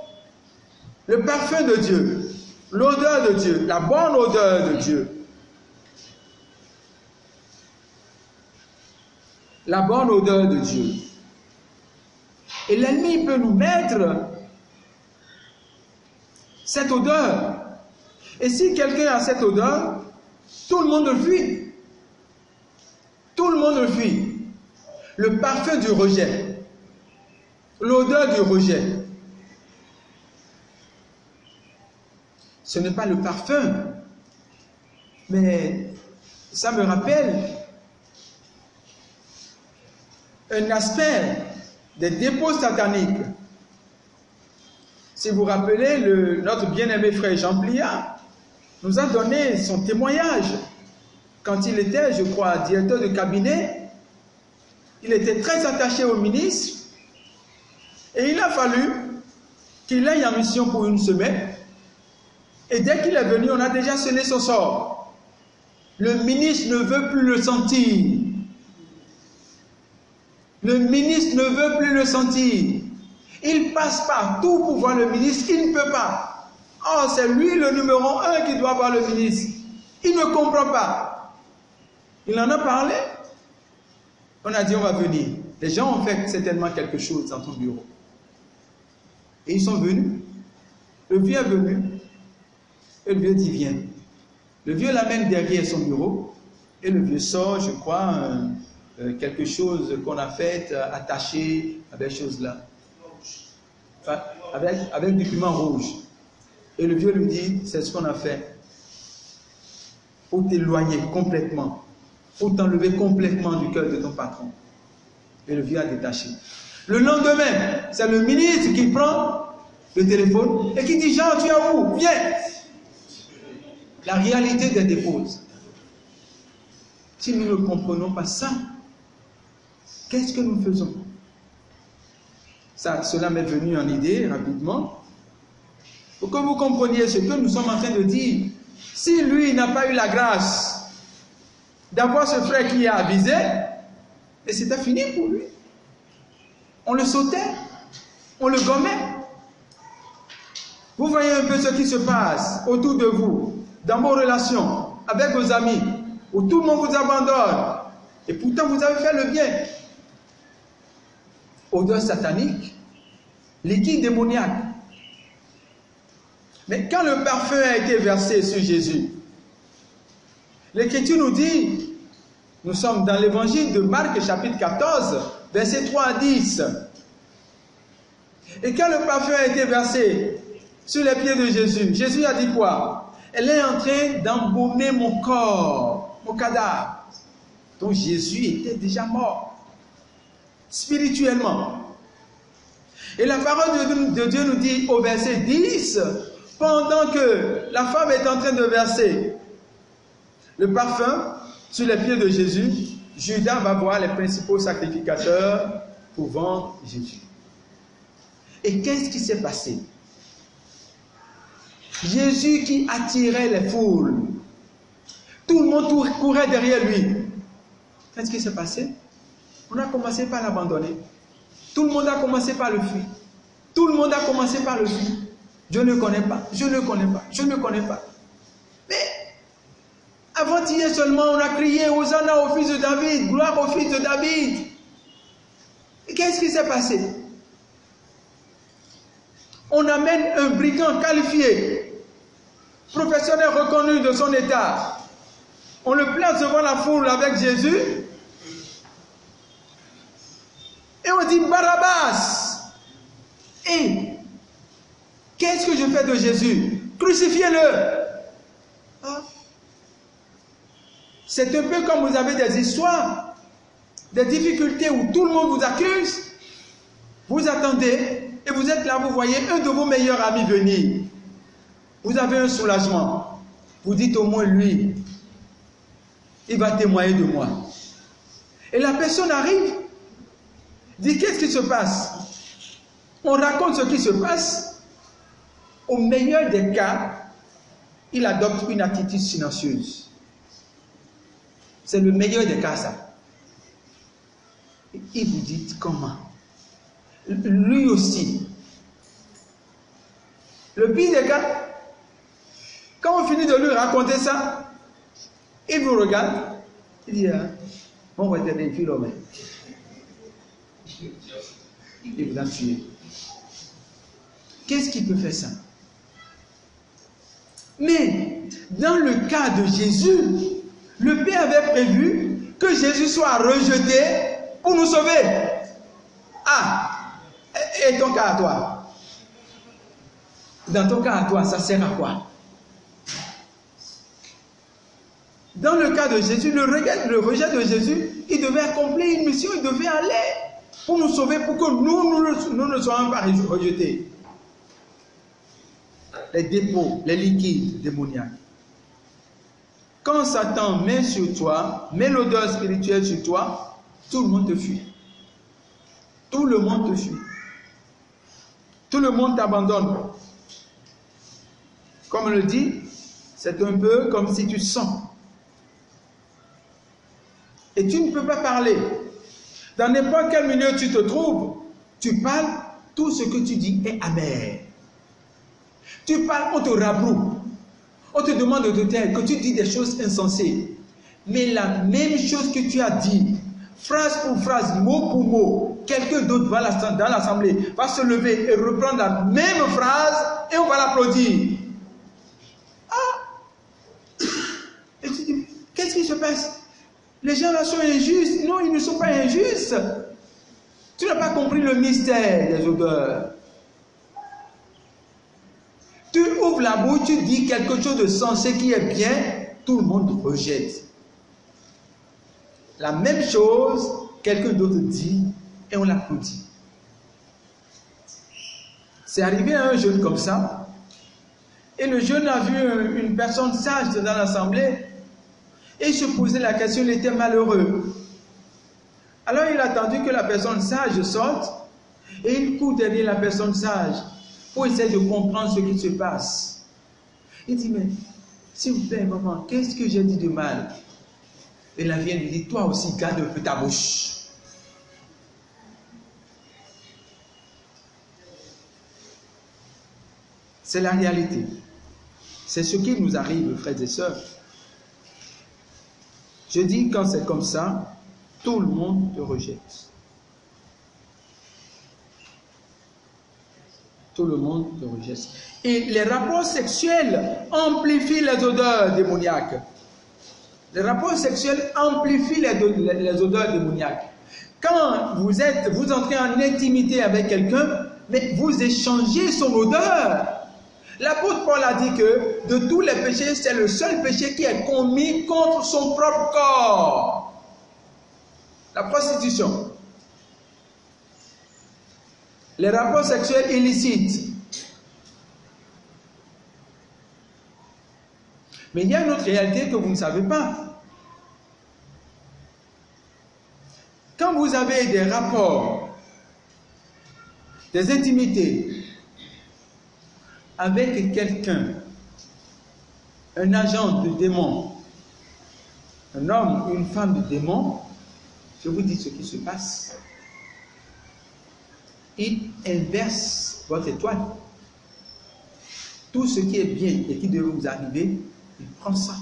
le parfum de Dieu, l'odeur de Dieu, la bonne odeur de Dieu, la bonne odeur de Dieu. Et l'ennemi peut nous mettre cette odeur. Et si quelqu'un a cette odeur, tout le monde le fuit. Tout le monde le fuit. Le parfum du rejet. L'odeur du rejet. Ce n'est pas le parfum, mais ça me rappelle un aspect des dépôts sataniques. Si vous vous rappelez, notre bien-aimé frère Jean Pliat nous a donné son témoignage. Quand il était, je crois, directeur de cabinet, il était très attaché au ministre et il a fallu qu'il aille en mission pour une semaine. Et dès qu'il est venu, on a déjà scellé son sort. Le ministre ne veut plus le sentir. Le ministre ne veut plus le sentir. Il passe partout pour voir le ministre, il ne peut pas. Oh, c'est lui le numéro 1 qui doit voir le ministre. Il ne comprend pas. Il en a parlé. On a dit on va venir. Les gens ont fait certainement quelque chose dans ton bureau. Et ils sont venus. Le vieux est venu. Et le vieux dit viens. Le vieux l'amène derrière son bureau. Et le vieux sort, je crois, quelque chose qu'on a fait, attaché avec chose là. Enfin, avec du piment rouge. Et le vieux lui dit, c'est ce qu'on a fait. Pour t'éloigner complètement. Pour t'enlever complètement du cœur de ton patron. Et le vieux a détaché. Le lendemain, c'est le ministre qui prend le téléphone et qui dit, Jean, tu es où? Viens. La réalité des dépôts. Si nous ne comprenons pas ça, qu'est-ce que nous faisons? Cela m'est venu en idée rapidement. Pour que vous compreniez ce que nous sommes en train de dire. Si lui n'a pas eu la grâce d'avoir ce frère qui a avisé, et c'était fini pour lui. On le sautait, on le gommait. Vous voyez un peu ce qui se passe autour de vous, dans vos relations, avec vos amis, où tout le monde vous abandonne, et pourtant vous avez fait le bien. Odeur satanique, liquide démoniaque. Mais quand le parfum a été versé sur Jésus, l'Écriture nous dit, nous sommes dans l'évangile de Marc chapitre 14, versets 3 à 10. Et quand le parfum a été versé sur les pieds de Jésus, Jésus a dit quoi? Elle est en train d'embaumer mon corps, mon cadavre. Donc Jésus était déjà mort, spirituellement. Et la parole de Dieu nous dit au verset 10, pendant que la femme est en train de verser le parfum sur les pieds de Jésus, Judas va voir les principaux sacrificateurs pour vendre Jésus. Et qu'est-ce qui s'est passé? Jésus qui attirait les foules. Tout le monde courait derrière lui. Qu'est-ce qui s'est passé? On a commencé par l'abandonner. Tout le monde a commencé par le fuir. Tout le monde a commencé par le fuir. Je ne connais pas, je ne connais pas, je ne connais pas. Mais avant-hier seulement, on a crié Hosanna au fils de David, gloire au fils de David. Et qu'est-ce qui s'est passé? On amène un brigand qualifié, professionnel reconnu de son état. On le place devant la foule avec Jésus. Et on dit Barabbas. Et qu'est-ce que je fais de Jésus? Crucifiez-le. Ah. C'est un peu comme vous avez des histoires des difficultés où tout le monde vous accuse, vous attendez et vous êtes là, vous voyez un de vos meilleurs amis venir. Vous avez un soulagement. Vous dites au moins lui, il va témoigner de moi. Et la personne arrive, dit qu'est-ce qui se passe? On raconte ce qui se passe. Au meilleur des cas, il adopte une attitude silencieuse. C'est le meilleur des cas, ça. Et vous dites comment? Lui aussi. Le pire des cas, quand on finit de lui raconter ça, il vous regarde, il dit, on va t'aider, fille l'homme. Il vous a tué. Qu'est-ce qui peut faire ça? Mais dans le cas de Jésus, le Père avait prévu que Jésus soit rejeté pour nous sauver. Ah, et ton cas à toi? Dans ton cas à toi, ça sert à quoi? Dans le cas de Jésus, le rejet de Jésus, il devait accomplir une mission, il devait aller pour nous sauver, pour que nous ne soyons pas rejetés. Les dépôts, les liquides démoniaques. Quand Satan met sur toi, met l'odeur spirituelle sur toi, tout le monde te fuit. Tout le monde te fuit. Tout le monde t'abandonne. Comme on le dit, c'est un peu comme si tu sens. Et tu ne peux pas parler. Dans n'importe quel milieu tu te trouves, tu parles, tout ce que tu dis est amer. Tu parles, on te rabroue. On te demande de te taire, que tu dis des choses insensées. Mais la même chose que tu as dit, phrase pour phrase, mot pour mot, quelqu'un d'autre va dans l'assemblée, va se lever et reprendre la même phrase et on va l'applaudir. Ah! Et tu dis, qu'est-ce qui se passe? Les gens là sont injustes. Non, ils ne sont pas injustes. Tu n'as pas compris le mystère des odeurs. Tu ouvres la bouche, tu dis quelque chose de sensé qui est bien, tout le monde rejette. La même chose, quelqu'un d'autre dit et on l'applaudit. C'est arrivé à un jeune comme ça, et le jeune a vu une personne sage dans l'assemblée, et il se posait la question, il était malheureux. Alors il a attendu que la personne sage sorte, et il court derrière la personne sage, pour essayer de comprendre ce qui se passe. Il dit, mais s'il vous plaît, maman, qu'est-ce que j'ai dit de mal? Et la vieille lui dit, toi aussi, garde un peu ta bouche. C'est la réalité. C'est ce qui nous arrive, frères et sœurs. Je dis, quand c'est comme ça, tout le monde te rejette. Tout le monde te rejette. Et les rapports sexuels amplifient les odeurs démoniaques. Les rapports sexuels amplifient les odeurs démoniaques. Quand vous entrez en intimité avec quelqu'un, mais vous échangez son odeur. L'apôtre Paul a dit que de tous les péchés, c'est le seul péché qui est commis contre son propre corps. La prostitution. Les rapports sexuels illicites. Mais il y a une autre réalité que vous ne savez pas. Quand vous avez des rapports, des intimités avec quelqu'un, un agent de démon, un homme ou une femme de démon, je vous dis ce qui se passe. Il inverse votre étoile. Tout ce qui est bien et qui devait vous arriver, il prend ça.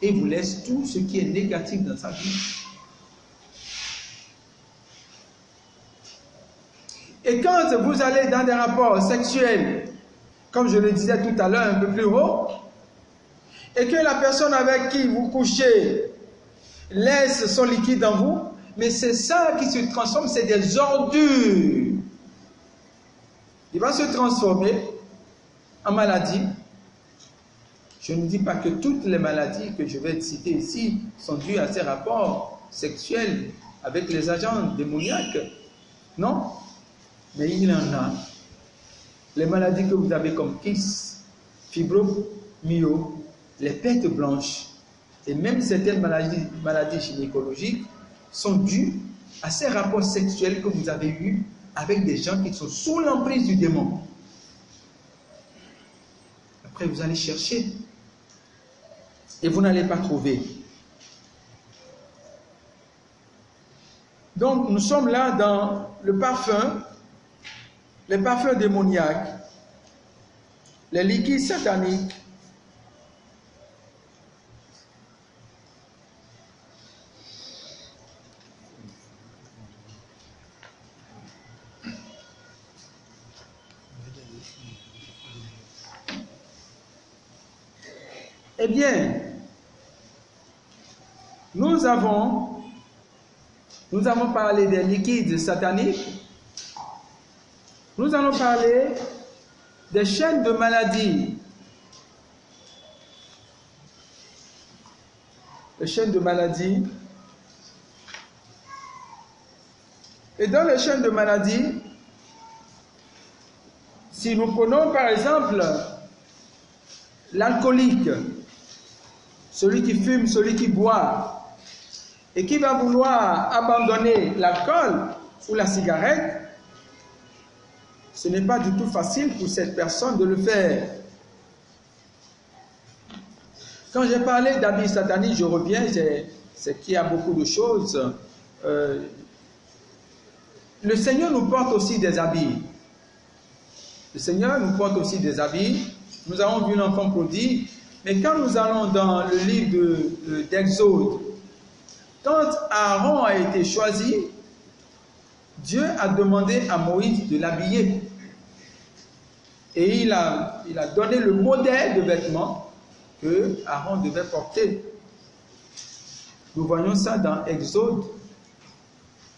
Et vous laisse tout ce qui est négatif dans sa vie. Et quand vous allez dans des rapports sexuels, comme je le disais tout à l'heure un peu plus haut, et que la personne avec qui vous couchez laisse son liquide en vous, mais c'est ça qui se transforme, c'est des ordures. Il va se transformer en maladie. Je ne dis pas que toutes les maladies que je vais citer ici sont dues à ces rapports. sexuels avec les agents démoniaques. Non, mais il y en a. Les maladies que vous avez comme kyste, fibromyalgie, les pertes blanches et même certaines maladies gynécologiques sont dues à ces rapports sexuels que vous avez eus avec des gens qui sont sous l'emprise du démon. Après, vous allez chercher et vous n'allez pas trouver. Donc, nous sommes là dans le parfum, les parfums démoniaques, les liquides sataniques, eh bien, nous avons parlé des liquides sataniques. Nous allons parler des chaînes de maladies. Les chaînes de maladies. Et dans les chaînes de maladies, si nous prenons par exemple l'alcoolique, celui qui fume, celui qui boit, et qui va vouloir abandonner l'alcool ou la cigarette, ce n'est pas du tout facile pour cette personne de le faire. Quand j'ai parlé d'habits sataniques, je reviens, c'est qu'il y a beaucoup de choses. Le Seigneur nous porte aussi des habits. Le Seigneur nous porte aussi des habits. Nous avons vu l'enfant prodigue, mais quand nous allons dans le livre d'Exode, quand Aaron a été choisi, Dieu a demandé à Moïse de l'habiller. Et il a donné le modèle de vêtements que Aaron devait porter. Nous voyons ça dans Exode,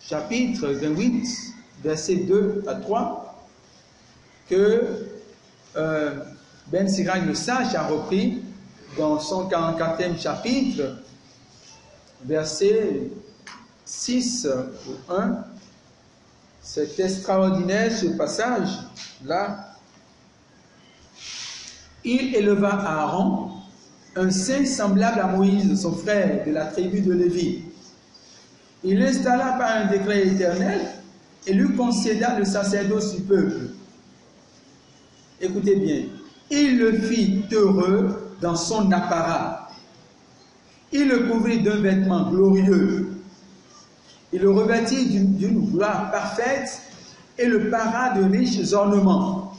chapitre 28, versets 2 à 3, que Ben Sirach le sage a repris dans son 44e chapitre, verset 6 ou 1. C'est extraordinaire ce passage-là. Il éleva à Aaron un sein semblable à Moïse, son frère, de la tribu de Lévi. Il l'installa par un décret éternel et lui concéda le sacerdoce du peuple. Écoutez bien, il le fit heureux dans son apparat. Il le couvrit d'un vêtement glorieux. Il le revêtit d'une gloire parfaite et le para de riches ornements,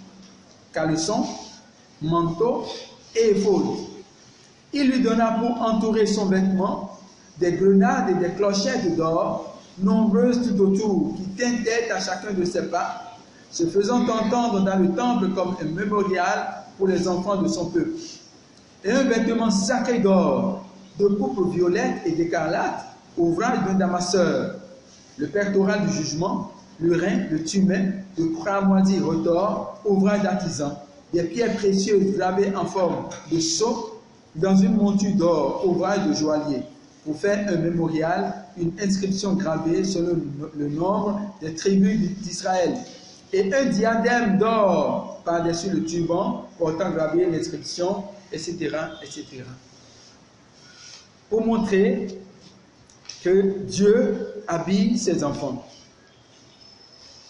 caleçon, manteau et éphod. Il lui donna pour entourer son vêtement des grenades et des clochettes d'or, nombreuses tout autour, qui tintaient à chacun de ses pas, se faisant entendre dans le temple comme un mémorial pour les enfants de son peuple. Et un vêtement sacré d'or, de pourpre violette et d'écarlate, ouvrage d'un damasseur, le pectoral du jugement, le rein, le tumen, le cramoisi retors, ouvrage d'artisan, des pierres précieuses gravées en forme de sceau dans une monture d'or, ouvrage de joaillier, pour faire un mémorial, une inscription gravée selon le nombre des tribus d'Israël, et un diadème d'or par-dessus le turban, portant gravé l'inscription, etc., etc. Pour montrer que Dieu habille ses enfants.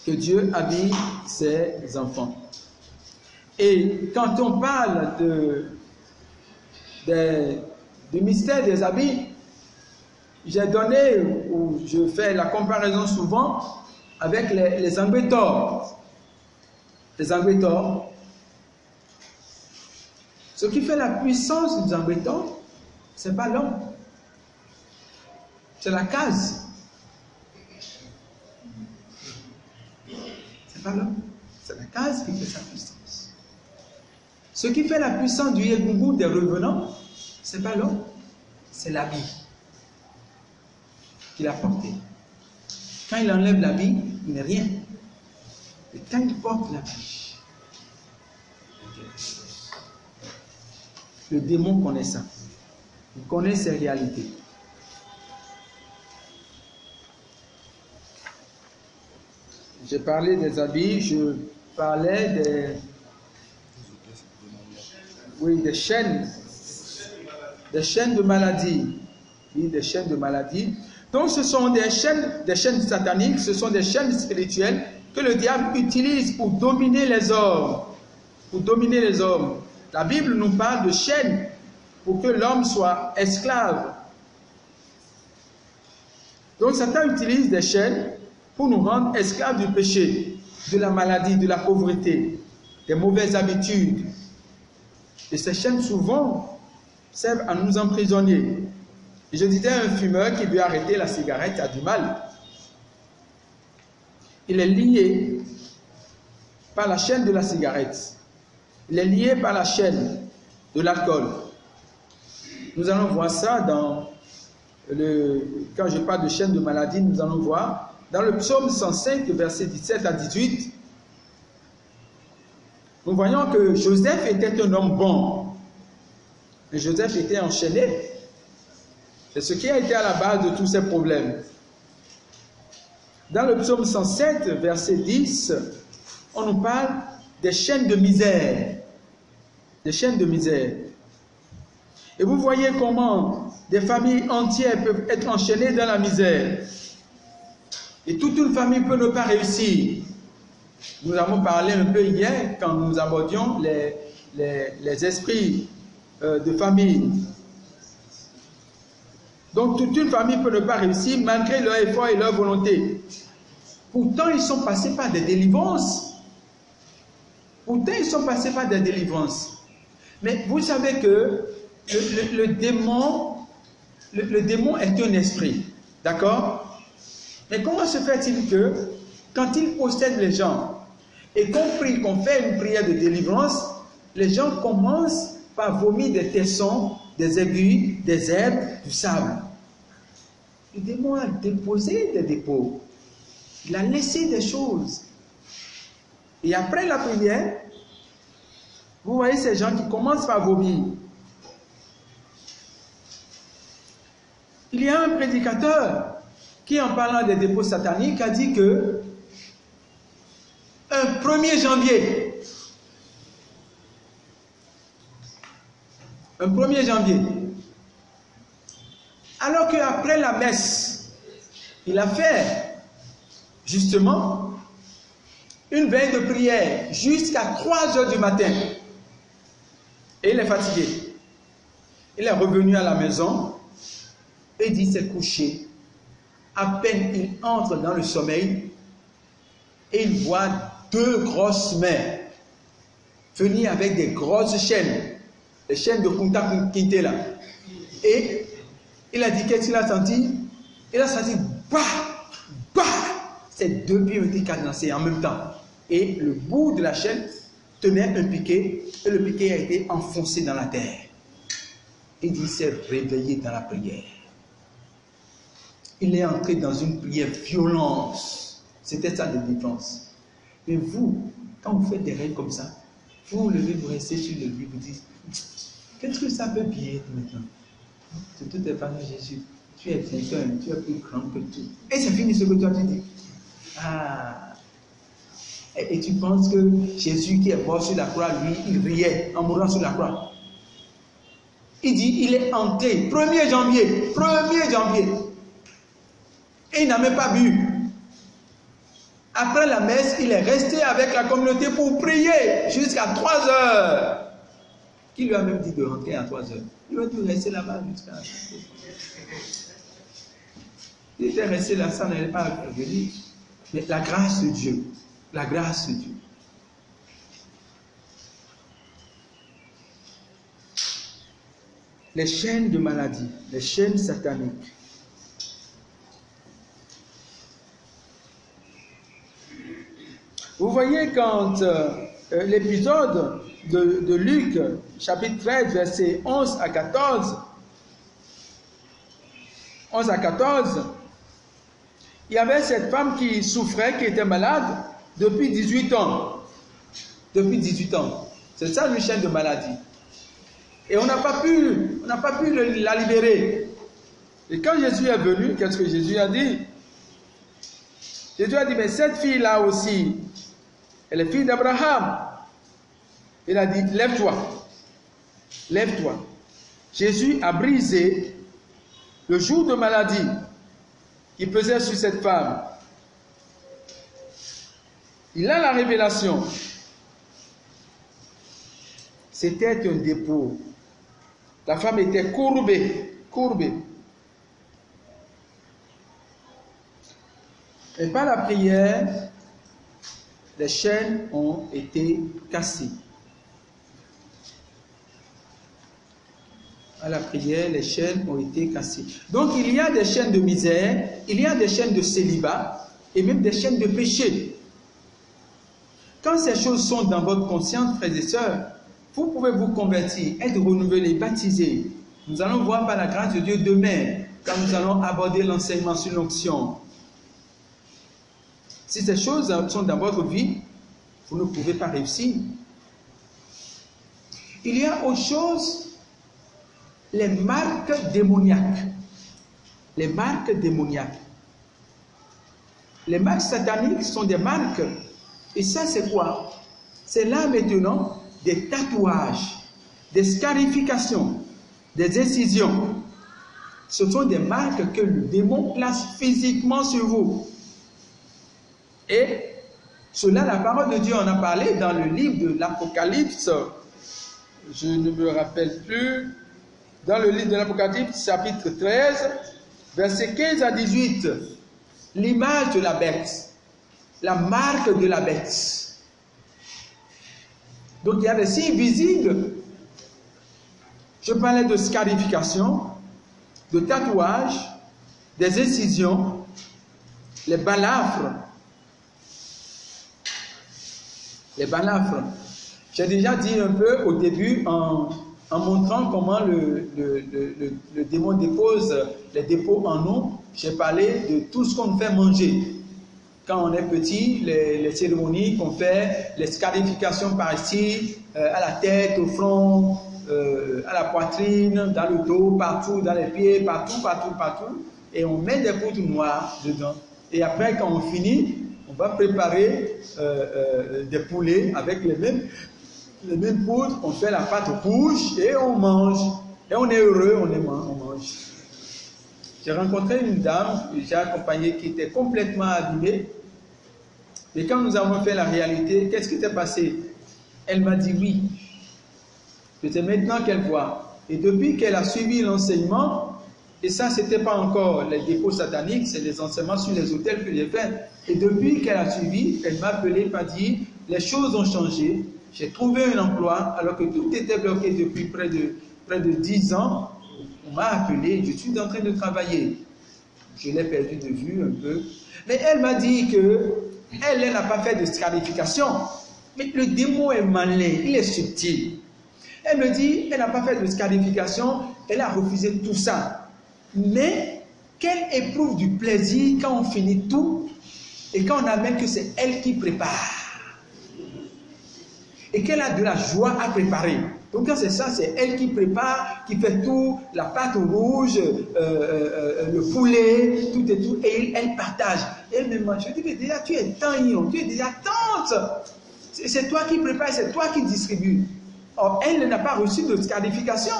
Que Dieu habille ses enfants. Et quand on parle du mystère des habits, j'ai donné, ou je fais la comparaison souvent avec les angbétors. Les angbétors. Ce qui fait la puissance des angbétors, ce n'est pas l'homme. C'est la case. C'est pas l'homme. C'est la case qui fait sa puissance. Ce qui fait la puissance du Yegungu des revenants, ce n'est pas l'homme, c'est l'habit qu'il a porté. Quand il enlève l'habit, il n'est rien. Et quand il porte l'habit, le démon connaît ça. Il connaît ses réalités. J'ai parlé des habits, je parlais des chaînes de maladie. Oui, des chaînes de maladie. Donc ce sont des chaînes sataniques, ce sont des chaînes spirituelles que le diable utilise pour dominer les hommes. Pour dominer les hommes. La Bible nous parle de chaînes pour que l'homme soit esclave. Donc Satan utilise des chaînes pour nous rendre esclaves du péché, de la maladie, de la pauvreté, des mauvaises habitudes. Et ces chaînes souvent servent à nous emprisonner. Et je disais à un fumeur qui veut arrêter la cigarette a du mal. Il est lié par la chaîne de la cigarette. Il est lié par la chaîne de l'alcool. Nous allons voir ça quand je parle de chaîne de maladie, nous allons voir dans le psaume 105, versets 17 à 18. Nous voyons que Joseph était un homme bon. Et Joseph était enchaîné. C'est ce qui a été à la base de tous ces problèmes. Dans le psaume 107, verset 10, on nous parle des chaînes de misère. Des chaînes de misère. Et vous voyez comment des familles entières peuvent être enchaînées dans la misère. Et toute une famille peut ne pas réussir. Nous avons parlé un peu hier quand nous abordions les esprits de famille. Donc toute une famille peut ne pas réussir malgré leur effort et leur volonté. Pourtant, ils sont passés par des délivrances. Mais vous savez que le démon est un esprit. D'accord? Mais comment se fait-il que quand il possède les gens et qu'on fait une prière de délivrance, les gens commencent par vomir des tessons, des aiguilles, des herbes, du sable. Le démon a déposé des dépôts. Il a laissé des choses. Et après la prière, vous voyez ces gens qui commencent par vomir. Il y a un prédicateur qui, en parlant des dépôts sataniques, a dit que un 1er janvier, alors qu'après la messe, il a fait justement une veille de prière jusqu'à 3 heures du matin. Et il est fatigué. Il est revenu à la maison et dit s'est couché. À peine il entre dans le sommeil et il voit 2 grosses mains venir avec des grosses chaînes, les chaînes de Kunta Kinte là. Et il a dit qu'est-ce qu'il a senti? Il a senti bah, bah. Ces 2 pieds ont été cadenassés en même temps. Et le bout de la chaîne tenait un piquet et le piquet a été enfoncé dans la terre. Il dit s'est réveillé dans la prière. Il est entré dans une prière violence. C'était sa délivrance. Mais vous, quand vous faites des rêves comme ça, vous vous levez, vous restez sur le lit, vous dites qu'est-ce que ça peut bien être maintenant? De toutes les façons, Jésus, tu es vainqueur, tu es plus grand que tout. Et c'est fini ce que toi tu dis. Ah. Et tu penses que Jésus qui est mort sur la croix, lui, il riait en mourant sur la croix. Il dit, il est entré, 1er janvier. Et il n'a même pas bu. Après la messe, il est resté avec la communauté pour prier jusqu'à 3 heures. Qui lui a même dit de rentrer à 3 heures? Il va tout rester là-bas jusqu'à... Il était resté là, ça n'allait pas venir. Mais la grâce de Dieu. La grâce de Dieu. Les chaînes de maladie, les chaînes sataniques. Vous voyez quand l'épisode de Luc, chapitre 13, versets 11 à 14, il y avait cette femme qui souffrait, qui était malade depuis 18 ans. Depuis 18 ans. C'est ça une chaîne de maladie. Et on n'a pas pu la libérer. Et quand Jésus est venu, qu'est-ce que Jésus a dit? Jésus a dit, mais cette fille-là aussi, elle est fille d'Abraham. Il a dit, lève-toi, lève-toi. Jésus a brisé le joug de maladie qui pesait sur cette femme. Il a la révélation. C'était un dépôt. La femme était courbée, courbée. Et par la prière, les chaînes ont été cassées. À la prière, les chaînes ont été cassées. Donc il y a des chaînes de misère, il y a des chaînes de célibat et même des chaînes de péché. Quand ces choses sont dans votre conscience, frères et sœurs, vous pouvez vous convertir, être renouvelé, baptisé. Nous allons voir par la grâce de Dieu demain, quand nous allons aborder l'enseignement sur l'onction. Si ces choses sont dans votre vie, vous ne pouvez pas réussir. Il y a autre chose, les marques démoniaques. Les marques démoniaques. Les marques sataniques sont des marques. Et ça, c'est quoi? C'est là maintenant des tatouages, des scarifications, des incisions. Ce sont des marques que le démon place physiquement sur vous. Et cela, la parole de Dieu en a parlé dans le livre de l'Apocalypse. Je ne me rappelle plus. Dans le livre de l'Apocalypse, chapitre 13, versets 15 à 18. L'image de la bête. La marque de la bête. Donc il y a des signes visibles. Je parlais de scarification, de tatouage, des incisions, les balafres. Les balafres. J'ai déjà dit un peu au début en montrant comment le démon dépose les dépôts en nous. J'ai parlé de tout ce qu'on fait manger. Quand on est petit, les cérémonies qu'on fait, les scarifications par ici, à la tête, au front, à la poitrine, dans le dos, partout, dans les pieds, partout, partout, partout. Et on met des poudres noires dedans. Et après, quand on finit, on va préparer des poulets avec les mêmes poudres. On fait la pâte rouge et on mange. Et on est heureux, on mange. J'ai rencontré une dame que j'ai accompagnée qui était complètement abîmée. Et quand nous avons fait la réalité, qu'est-ce qui s'est passé? Elle m'a dit oui. C'est maintenant qu'elle voit. Et depuis qu'elle a suivi l'enseignement, et ça, ce n'était pas encore les dépôts sataniques, c'est les enseignements sur les autels que j'ai fait. Et depuis qu'elle a suivi, elle m'a appelé, m'a dit, les choses ont changé. J'ai trouvé un emploi, alors que tout était bloqué depuis près de 10 ans. On m'a appelé, je suis en train de travailler. Je l'ai perdu de vue un peu. Mais elle m'a dit que elle n'a pas fait de scarification. Mais le démon est malin, il est subtil. Elle me dit, elle n'a pas fait de scarification, elle a refusé tout ça. Mais qu'elle éprouve du plaisir quand on finit tout et quand on amène que c'est elle qui prépare. Et qu'elle a de la joie à préparer. Donc quand c'est ça, c'est elle qui prépare, qui fait tout, la pâte rouge, le poulet, tout et tout, et elle partage. Et elle me mange. Je dis, mais déjà tu es tante, tu es déjà tante. C'est toi qui prépares, c'est toi qui distribues. Or, elle n'a pas reçu de scarification.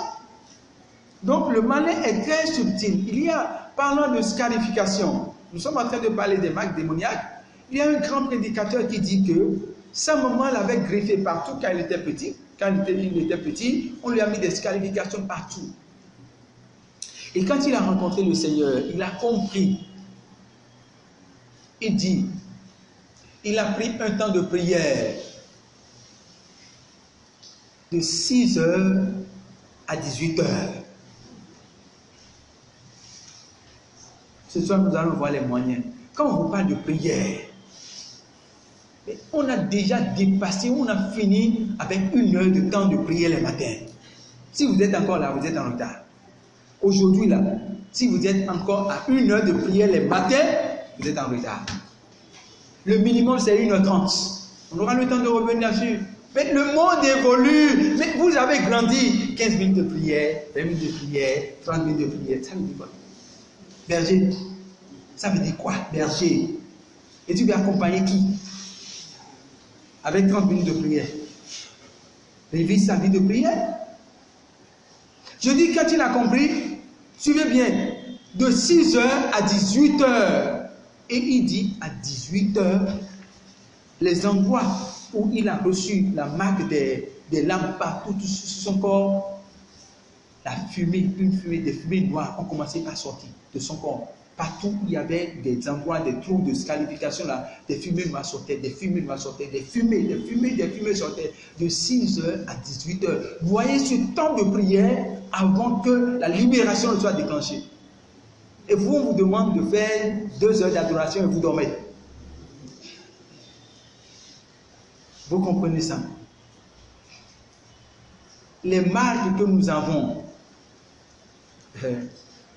Donc le malin est très subtil. Il y a, parlant de scarification, nous sommes en train de parler des marques démoniaques. Il y a un grand prédicateur qui dit que sa maman l'avait greffé partout quand il était petit. Quand il était petit, on lui a mis des scarifications partout. Et quand il a rencontré le Seigneur, il a compris. Il dit, il a pris un temps de prière de 6 heures à 18 heures. Ce soir, nous allons voir les moyens. Quand on vous parle de prière, on a déjà dépassé, on a fini avec 1 heure de temps de prière le matin. Si vous êtes encore là, vous êtes en retard. Aujourd'hui, là, si vous êtes encore à 1 heure de prière le matin, vous êtes en retard. Le minimum, c'est 1h30. On aura le temps de revenir dessus. Mais le monde évolue. Mais vous avez grandi. 15 minutes de prière, 20 minutes de prière, 30 minutes de prière. Ça veut dire quoi? Berger. Ça veut dire quoi, berger? Et tu vas accompagner qui? Avec 30 minutes de prière. Vivre sa vie de prière. Je dis, quand il a compris, suivez bien, de 6h à 18h. Et il dit, à 18h, les endroits où il a reçu la marque des lampes partout sur son corps, la fumée, des fumées noires ont commencé à sortir de son corps. Partout où il y avait des endroits, des trous de scarification, là, des fumées noires sortaient, des fumées noires sortaient, des fumées sortaient de 6h à 18h. Vous voyez ce temps de prière avant que la libération ne soit déclenchée. Et vous, on vous demande de faire 2 heures d'adoration et vous dormez. Vous comprenez ça? Les marques que nous avons,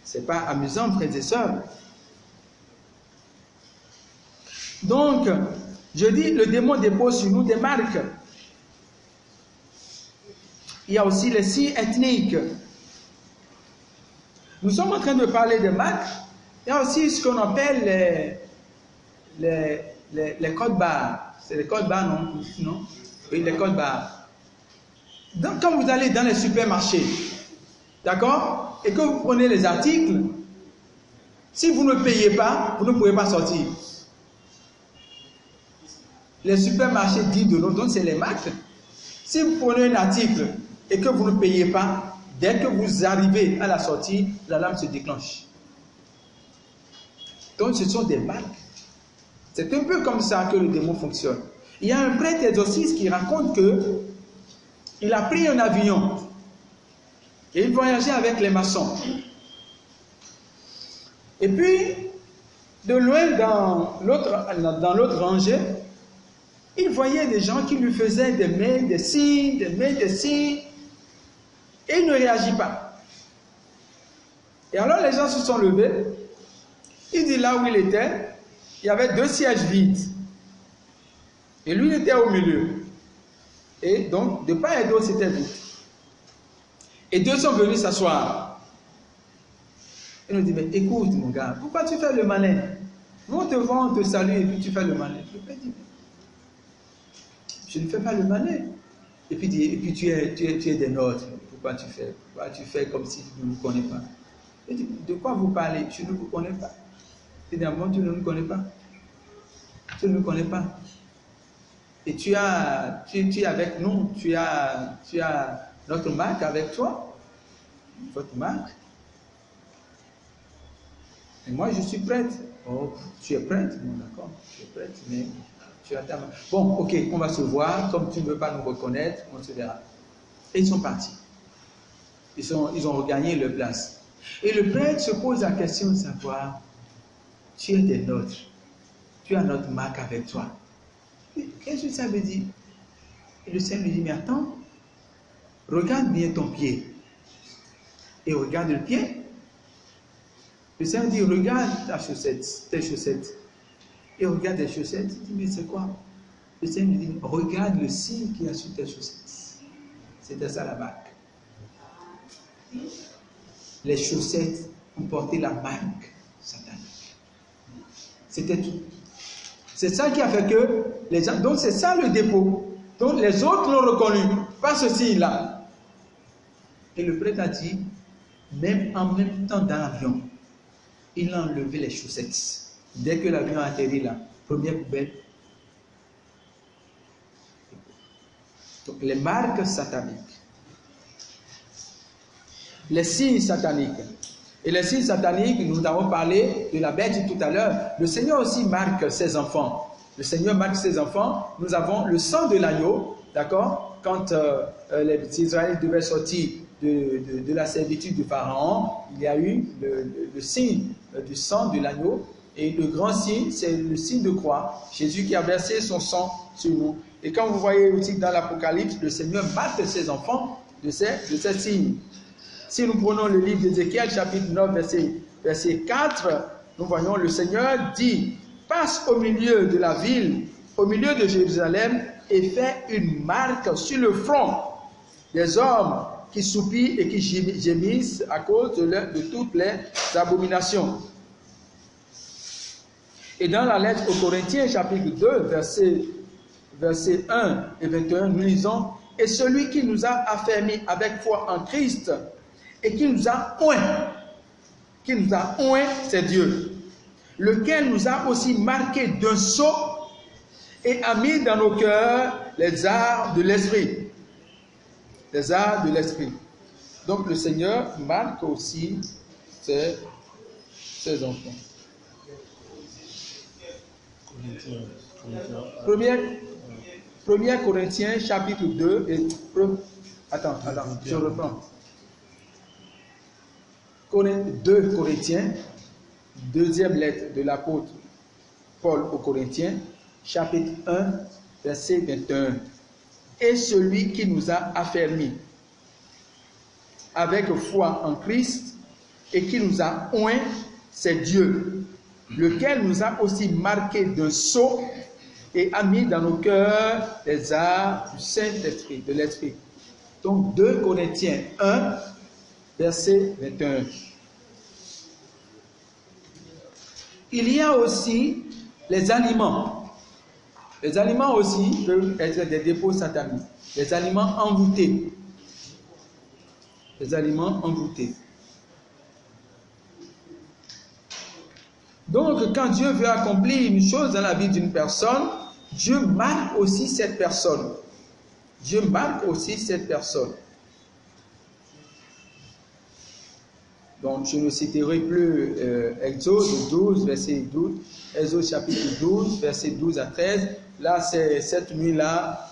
c'est pas amusant, frères et sœurs. Donc, je dis, le démon dépose sur nous des marques. Il y a aussi les signes ethniques. Nous sommes en train de parler des marques. Il y a aussi ce qu'on appelle les codes barres. C'est les codes barres, non? Non? Oui, les codes barres. Donc, quand vous allez dans les supermarchés, d'accord? Et que vous prenez les articles, si vous ne payez pas, vous ne pouvez pas sortir. Les supermarchés dits de l'autre, donc c'est les marques. Si vous prenez un article et que vous ne payez pas, dès que vous arrivez à la sortie, l'alarme se déclenche. Donc ce sont des marques. C'est un peu comme ça que le démon fonctionne. Il y a un prêtre exorciste qui raconte que il a pris un avion et il voyageait avec les maçons. Et puis, de loin dans l'autre rangée, il voyait des gens qui lui faisaient des mains, des signes, et il ne réagit pas. Et alors les gens se sont levés. Il dit là où il était, il y avait 2 sièges vides. Et lui, il était au milieu. Et donc, de part et d'autre, c'était vide. Et 2 sont venus s'asseoir. Il nous dit, mais écoute mon gars, pourquoi tu fais le malin? Nous on te vend, on te salue et puis tu fais le malin. Le père dit, je ne fais pas le malin. Et puis tu es des nôtres. Pourquoi tu fais comme si tu ne nous connais pas? Il dit, de quoi vous parlez? Je ne vous connais pas. Il dit, bon, tu ne nous connais pas. Tu ne nous connais pas. Et tu es avec nous, tu as notre marque avec toi. Votre marque. Et moi, je suis prêtre. Oh, tu es prêtre? Bon, d'accord, tu es prêtre, mais tu as ta marque. Bon, ok, on va se voir. Comme tu ne veux pas nous reconnaître, on se verra. Et ils sont partis. Ils ont regagné leur place. Et le prêtre se pose la question de savoir, tu es des nôtres. Tu as notre marque avec toi. Qu'est-ce que ça veut dire? Et le Seigneur lui dit, mais attends, regarde bien ton pied. Et regarde le pied. Le Seigneur dit, regarde tes chaussettes. Et regarde tes chaussettes. Il dit, mais c'est quoi? Le Seigneur lui dit, regarde le signe qu'il y a sur tes chaussettes. C'était ça la marque. Les chaussettes ont porté la marque satanique. C'était tout. C'est ça qui a fait que les gens... Donc c'est ça le dépôt. Donc les autres l'ont reconnu. Pas ce signe-là. Et le prêtre a dit, même en même temps dans l'avion, il a enlevé les chaussettes. Dès que l'avion a atterri là, première poubelle. Donc les marques sataniques. Les signes sataniques. Et les signes sataniques, nous avons parlé de la bête tout à l'heure. Le Seigneur aussi marque ses enfants. Le Seigneur marque ses enfants. Nous avons le sang de l'agneau, d'accord? Quand les Israélites devaient sortir de la servitude du Pharaon, il y a eu le signe du sang de l'agneau. Et le grand signe, c'est le signe de croix. Jésus qui a versé son sang sur nous. Et quand vous voyez aussi dans l'Apocalypse, le Seigneur marque ses enfants de ces signes. Si nous prenons le livre d'Ézéchiel, chapitre 9, verset 4, nous voyons le Seigneur dit, passe au milieu de la ville, au milieu de Jérusalem, et fait une marque sur le front des hommes qui soupirent et qui gémissent à cause de toutes les abominations. Et dans la lettre aux Corinthiens, chapitre 2, versets 1 et 21, nous lisons « Et celui qui nous a affermis avec foi en Christ et qui nous a oint, c'est Dieu, lequel nous a aussi marqué d'un sceau et a mis dans nos cœurs les arts de l'esprit. » Les arts de l'esprit. Donc le Seigneur marque aussi ses enfants. 1 Corinthiens chapitre 2 et... Attends, je reprends. 2 Corinthiens, deuxième lettre de l'apôtre Paul aux Corinthiens, chapitre 1, verset 21. Et celui qui nous a affermis avec foi en Christ et qui nous a oint, c'est Dieu, lequel nous a aussi marqué d'un sceau et a mis dans nos cœurs les arts du Saint-Esprit, de l'Esprit. Donc 2 Corinthiens 1, verset 21. Il y a aussi les aliments. Les aliments aussi peuvent être des dépôts sataniques. Les aliments envoûtés. Les aliments envoûtés. Donc, quand Dieu veut accomplir une chose dans la vie d'une personne, Dieu marque aussi cette personne. Dieu marque aussi cette personne. Donc, je ne citerai plus Exode 12, verset 12, Exode chapitre 12, verset 12 à 13. Là, c'est cette nuit-là,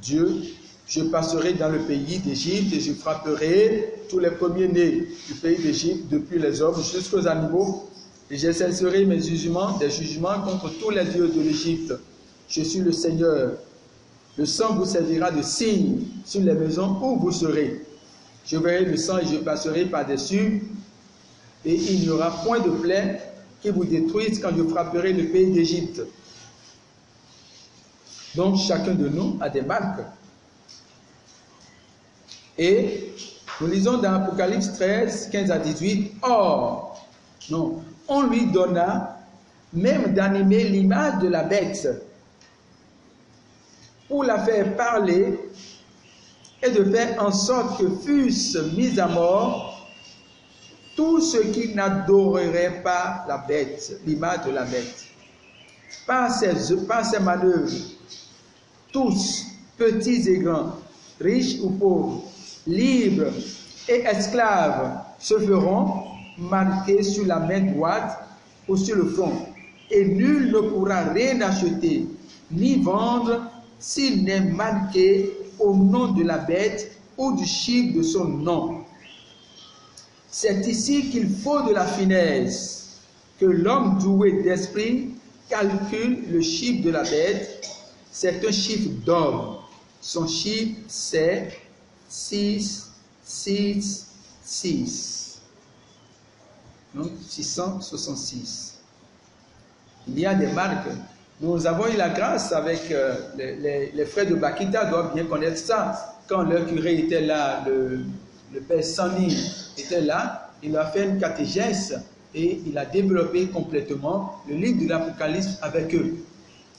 Dieu, je passerai dans le pays d'Égypte et je frapperai tous les premiers-nés du pays d'Égypte, depuis les hommes jusqu'aux animaux, et j'exercerai mes jugements, des jugements contre tous les dieux de l'Égypte. Je suis le Seigneur. Le sang vous servira de signe sur les maisons où vous serez. Je verrai le sang et je passerai par-dessus, et il n'y aura point de plaie qui vous détruise quand je frapperai le pays d'Égypte. Donc chacun de nous a des marques. Et nous lisons dans Apocalypse 13, 15 à 18, or, non, on lui donna même d'animer l'image de la bête pour la faire parler et de faire en sorte que fussent mis à mort tous ceux qui n'adoreraient pas la bête, l'image de la bête. Par ses manœuvres, tous, petits et grands, riches ou pauvres, libres et esclaves, se feront marquer sur la main droite ou sur le front, et nul ne pourra rien acheter ni vendre s'il n'est marqué au nom de la bête ou du chiffre de son nom. C'est ici qu'il faut de la finesse, que l'homme doué d'esprit calcule le chiffre de la bête. C'est un chiffre d'homme. Son chiffre, c'est 6, 6, 6. Donc, 666. Il y a des marques. Nous avons eu la grâce avec les frères de Bakita, doivent bien connaître ça. Quand leur curé était là, le père Sani était là, il a fait une catéchèse et il a développé complètement le livre de l'Apocalypse avec eux.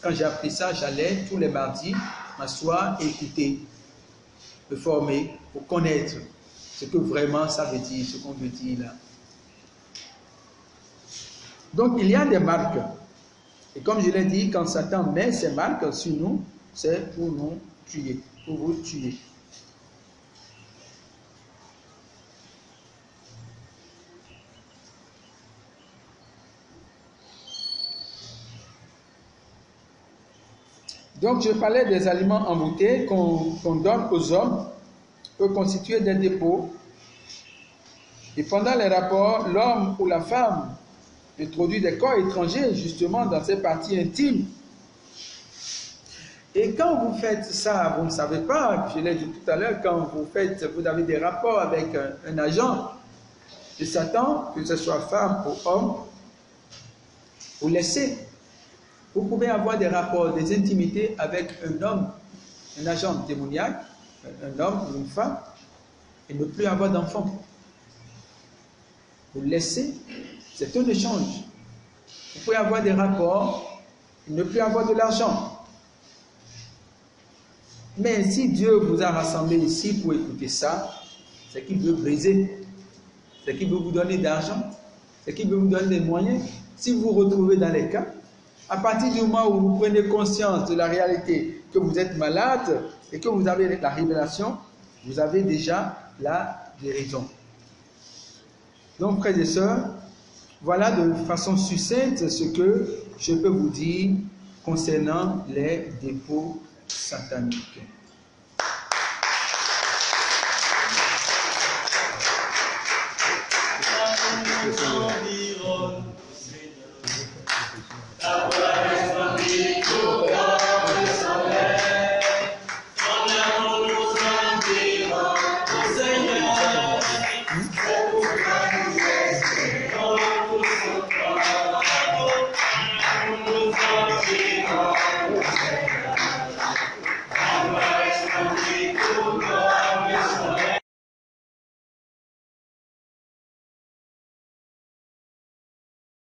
Quand j'ai appris ça, j'allais tous les mardis m'asseoir et écouter, me former pour connaître ce que vraiment ça veut dire, ce qu'on veut dire là. Donc il y a des marques. Et comme je l'ai dit, quand Satan met ses marques sur nous, c'est pour nous tuer, pour vous tuer. Donc, je parlais des aliments emboutés qu'on donne aux hommes, peut constituer des dépôts. Et pendant les rapports, l'homme ou la femme introduit des corps étrangers, justement, dans ces parties intimes. Et quand vous faites ça, vous ne savez pas, je l'ai dit tout à l'heure, quand vous avez des rapports avec un agent de Satan, que ce soit femme ou homme, vous laissez. Vous pouvez avoir des rapports, des intimités avec un homme, un agent démoniaque, un homme ou une femme, et ne plus avoir d'enfant. Vous laissez, c'est un échange. Vous pouvez avoir des rapports et ne plus avoir de l'argent. Mais si Dieu vous a rassemblé ici pour écouter ça, c'est qu'il veut briser. C'est qu'il veut vous donner d'argent. C'est qu'il veut vous donner des moyens. Si vous vous retrouvez dans les cas, à partir du moment où vous prenez conscience de la réalité que vous êtes malade et que vous avez la révélation, vous avez déjà la guérison. Donc, frères et sœurs, voilà de façon succincte ce que je peux vous dire concernant les dépôts sataniques.